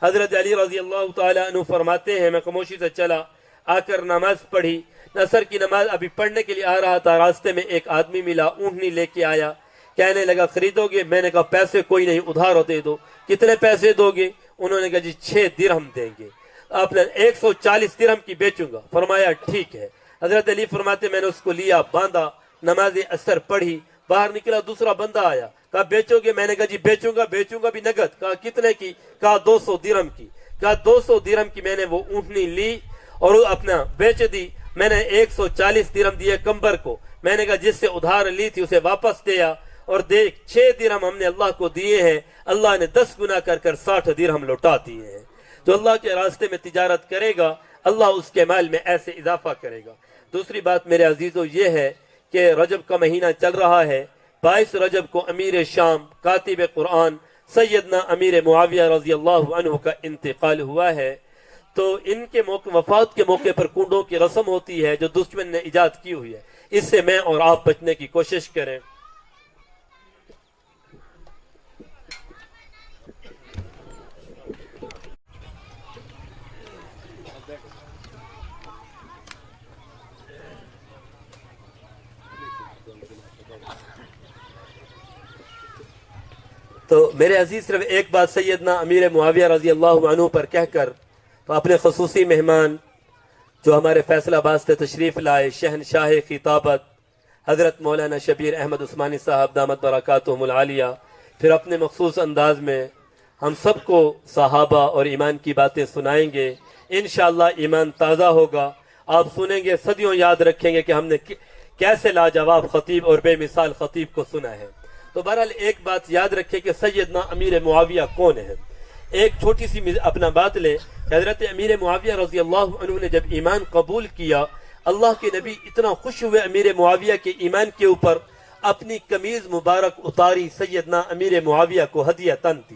حضرت علی رضی اللہ تعالیٰ عنہ فرماتے ہیں میں خاموشی سے چلا، آ کر نماز پڑھی، عصر کی نماز ابھی پڑھنے کے لیے آ رہا تھا، راستے میں ایک آدمی ملا، اونٹنی لے کے آیا، کہنے لگا خریدو گے؟ میں نے کہا پیسے کوئی نہیں، ادھار دے دو۔ کتنے پیسے دو گے؟ انہوں نے کہا جی 6 درہم دیں گے، آپ نے 140 درہم کی بیچوں گا۔ فرمایا ٹھیک ہے۔ حضرت علی فرماتے میں نے اس کو لیا، باندھا، نماز عصر پڑھی، باہر نکلا، دوسرا بندہ آیا، کہا بیچو گے؟ میں نے کہا جی بیچوں گا بھی نگد۔ کہا کتنے کی؟ کہا 200 درہم کی۔ کہا 200 درہم کی۔ میں نے وہ اونٹنی لی اور اپنا بیچ دی۔ میں نے 140 درہم دیے کمبر کو، میں نے کہا جس سے ادھار لی تھی اسے واپس دیا، اور دیکھ 6 درہم ہم نے اللہ کو دیے ہیں، اللہ نے 10 گنا کر کر 60 درہم لوٹا دیے ہیں۔ جو اللہ کے راستے میں تجارت کرے گا اللہ اس کے مال میں ایسے اضافہ کرے گا۔ دوسری بات میرے عزیزو یہ ہے کہ رجب کا مہینہ چل رہا ہے، 22 رجب کو امیر شام کاتب قرآن سیدنا امیر معاویہ رضی اللہ عنہ کا انتقال ہوا ہے، تو ان کے وفات کے موقع پر کنڈوں کی رسم ہوتی ہے جو دشمن نے ایجاد کی ہوئی ہے، اس سے میں اور آپ بچنے کی کوشش کریں۔ تو میرے عزیز صرف ایک بات سیدنا امیر معاویہ رضی اللہ عنہ پر کہہ کر تو اپنے خصوصی مہمان جو ہمارے فیصل آباد سے تشریف لائے، شہنشاہ خطابت حضرت مولانا شبیر احمد عثمانی صاحب دامت برکاتہم العالیہ، پھر اپنے مخصوص انداز میں ہم سب کو صحابہ اور ایمان کی باتیں سنائیں گے۔ انشاءاللہ ایمان تازہ ہوگا، آپ سنیں گے، صدیوں یاد رکھیں گے کہ ہم نے کیسے لاجواب خطیب اور بے مثال خطیب کو سنا ہے۔ تو بہرحال ایک بات یاد رکھے کہ سیدنا امیر معاویہ کون ہے۔ ایک چھوٹی سی اپنا بات لیں کہ حضرت امیر معاویہ رضی اللہ عنہ نے جب ایمان قبول کیا، اللہ کے نبی اتنا خوش ہوئے امیر معاویہ کے ایمان کے اوپر، اپنی قمیض مبارک اتاری سیدنا امیر معاویہ کو ہدیۃً دی۔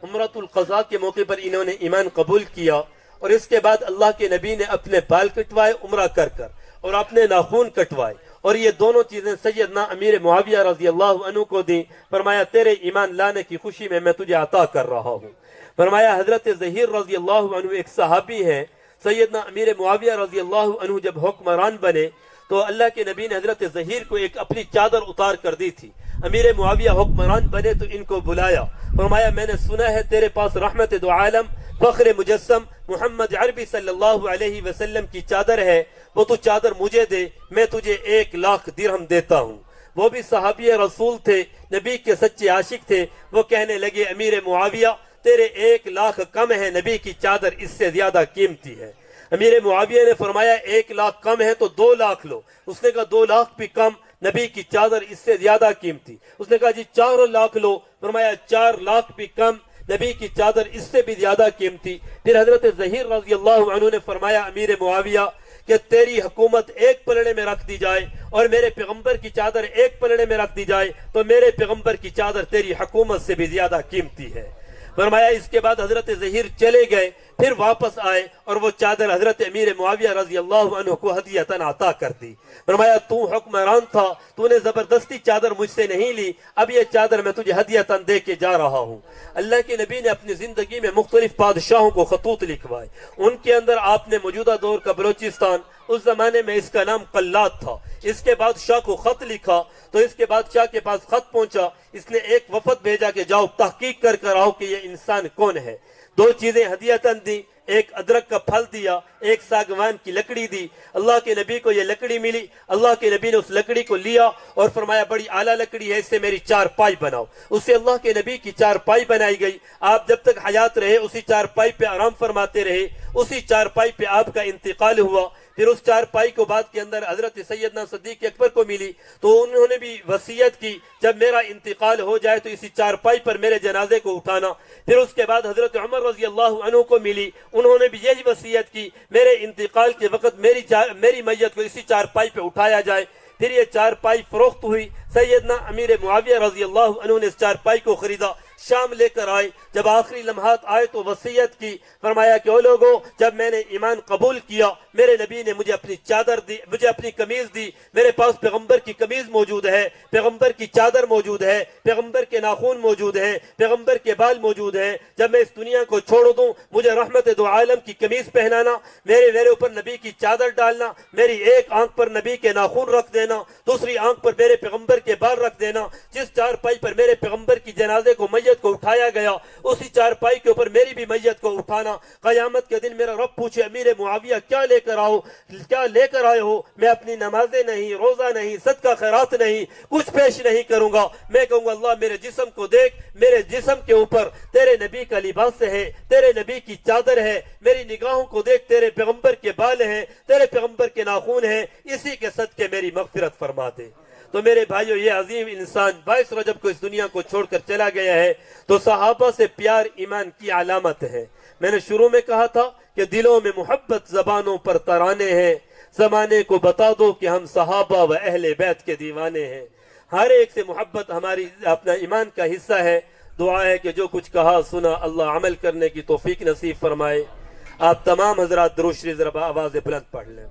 عمرۃ القضاء کے موقع پر انہوں نے ایمان قبول کیا، اور اس کے بعد اللہ کے نبی نے اپنے بال کٹوائے عمرہ کر کر، اور اپنے ناخون کٹوائے، اور یہ دونوں چیزیں سیدنا امیر معاویہ رضی اللہ عنہ کو دیں۔ فرمایا تیرے ایمان لانے کی خوشی میں تجھے عطا کر رہا ہوں۔ فرمایا حضرت ظہیر رضی اللہ عنہ ایک صحابی ہیں، سیدنا امیر معاویہ رضی اللہ عنہ جب حکمران بنے تو اللہ کے نبی نے حضرت ظہیر کو ایک اپنی چادر اتار کر دی تھی۔ امیر معاویہ حکمران بنے تو ان کو بلایا، فرمایا میں نے سنا ہے تیرے پاس رحمت دو عالم فخر مجسم محمد عربی صلی اللہ علیہ وسلم کی چادر ہے، وہ تو چادر مجھے دے، میں تجھے 1,00,000 درہم دیتا ہوں۔ وہ بھی صحابی رسول تھے، نبی کے سچے عاشق تھے، وہ کہنے لگے امیر معاویہ تیرے 1,00,000 کم ہے، نبی کی چادر اس سے زیادہ قیمتی ہے۔ امیر معاویہ نے فرمایا 1,00,000 کم ہے تو 2,00,000 لو۔ اس نے کہا 2,00,000 بھی کم، نبی کی چادر اس سے زیادہ قیمتی۔ اس نے کہا جی 4,00,000 لو۔ فرمایا 4,00,000 بھی کم، نبی کی چادر اس سے بھی زیادہ قیمتی۔ پھر حضرت ظہیر رضی اللہ عنہ نے فرمایا امیر معاویہ کہ تیری حکومت ایک پلڑے میں رکھ دی جائے اور میرے پیغمبر کی چادر ایک پلڑے میں رکھ دی جائے تو میرے پیغمبر کی چادر تیری حکومت سے بھی زیادہ قیمتی ہے۔ فرمایا اس کے بعد حضرت ظہیر چلے گئے، پھر واپس آئے اور وہ چادر حضرت امیر معاویہ رضی اللہ عنہ کو ہدیۃً عطا کر دی۔ فرمایا تو حکمران تھا، تو نے زبردستی چادر مجھ سے نہیں لی، اب یہ چادر میں تجھے ہدیۃً دے کے جا رہا ہوں۔ اللہ کے نبی نے اپنی زندگی میں مختلف بادشاہوں کو خطوط لکھوائے، ان کے اندر آپ نے موجودہ دور کا بلوچستان، اس زمانے میں اس کا نام قلات تھا، اس کے بادشاہ کو خط لکھا تو اس کے بادشاہ کے پاس خط پہنچا، اس نے ایک وفد بھیجا کہ جاؤ تحقیق کر کر آؤ کہ یہ انسان کون ہے۔ 2 چیزیں ہدیۃً دی، ایک ادرک کا پھل دیا، ایک ساگوان کی لکڑی دی۔ اللہ کے نبی کو یہ لکڑی ملی، اللہ کے نبی نے اس لکڑی کو لیا اور فرمایا بڑی اعلیٰ لکڑی ہے، اس سے میری 4 پائی بناؤ۔ اس سے اللہ کے نبی کی 4 پائی بنائی گئی۔ آپ جب تک حیات رہے اسی 4 پائی پہ آرام فرماتے رہے، اسی 4 پائی پہ آپ کا انتقال ہوا۔ پھر اس 4 پائی کو بعد کے اندر حضرت سیدنا صدیق اکبر کو ملی تو انہوں نے بھی وصیت کی جب میرا انتقال ہو جائے تو اسی 4 پائی پر میرے جنازے کو اٹھانا۔ پھر اس کے بعد حضرت عمر رضی اللہ عنہ کو ملی، انہوں نے بھی یہی وصیت کی میرے انتقال کے وقت میری میت کو اسی 4 پائی پہ اٹھایا جائے۔ پھر یہ 4 پائی فروخت ہوئی، سیدنا امیر معاویہ رضی اللہ عنہ نے اس 4 پائی کو خریدا، شام لے کر آئے، جب آخری لمحات آئے تو وصیت کی، فرمایا کہ او لوگوں جب میں نے ایمان قبول کیا میرے نبی نے مجھے اپنی چادر دی، مجھے اپنی قمیض دی، میرے پاس پیغمبر کی قمیض موجود ہے، پیغمبر کی چادر موجود ہے، پیغمبر کے ناخون موجود ہیں، پیغمبر کے بال موجود ہیں، جب میں اس دنیا کو چھوڑ دوں مجھے رحمت دو عالم کی قمیض پہنانا، میرے اوپر نبی کی چادر ڈالنا، میری ایک آنکھ پر نبی کے ناخون رکھ دینا، دوسری آنکھ پر میرے پیغمبر کے بال رکھ دینا، جس 4 پائی پر میرے پیغمبر کی جنازے کو میت کو اٹھایا گیا اسی چارپائی کے اوپر میری بھی میت کو اٹھانا. قیامت کے دن میرا رب پوچھے امیر معاویہ کیا لے کر آئے ہو؟ میں اپنی نمازیں نہیں، روزہ نہیں، صدقہ خیرات نہیں، کچھ پیش نہیں کروں گا. میں کہوں گا اللہ میرے جسم کو دیکھ، میرے جسم کے اوپر تیرے نبی کا لباس ہے، تیرے نبی کی چادر ہے. میری نگاہوں کو دیکھ، تیرے پیغمبر کے بال ہیں، تیرے پیغمبر کے ناخون ہیں، اسی کے صدقے میری مغفرت فرما دے. تو میرے بھائیو، یہ عظیم انسان 22 رجب کو اس دنیا کو چھوڑ کر چلا گیا ہے. تو صحابہ سے پیار ایمان کی علامت ہے. میں نے شروع میں کہا تھا کہ دلوں میں محبت، زبانوں پر ترانے ہیں. زمانے کو بتا دو کہ ہم صحابہ و اہل بیت کے دیوانے ہیں. ہر ایک سے محبت ہماری اپنا ایمان کا حصہ ہے. دعا ہے کہ جو کچھ کہا سنا اللہ عمل کرنے کی توفیق نصیب فرمائے. آپ تمام حضرات درود شریف ذرا آواز بلند پڑھ لیں.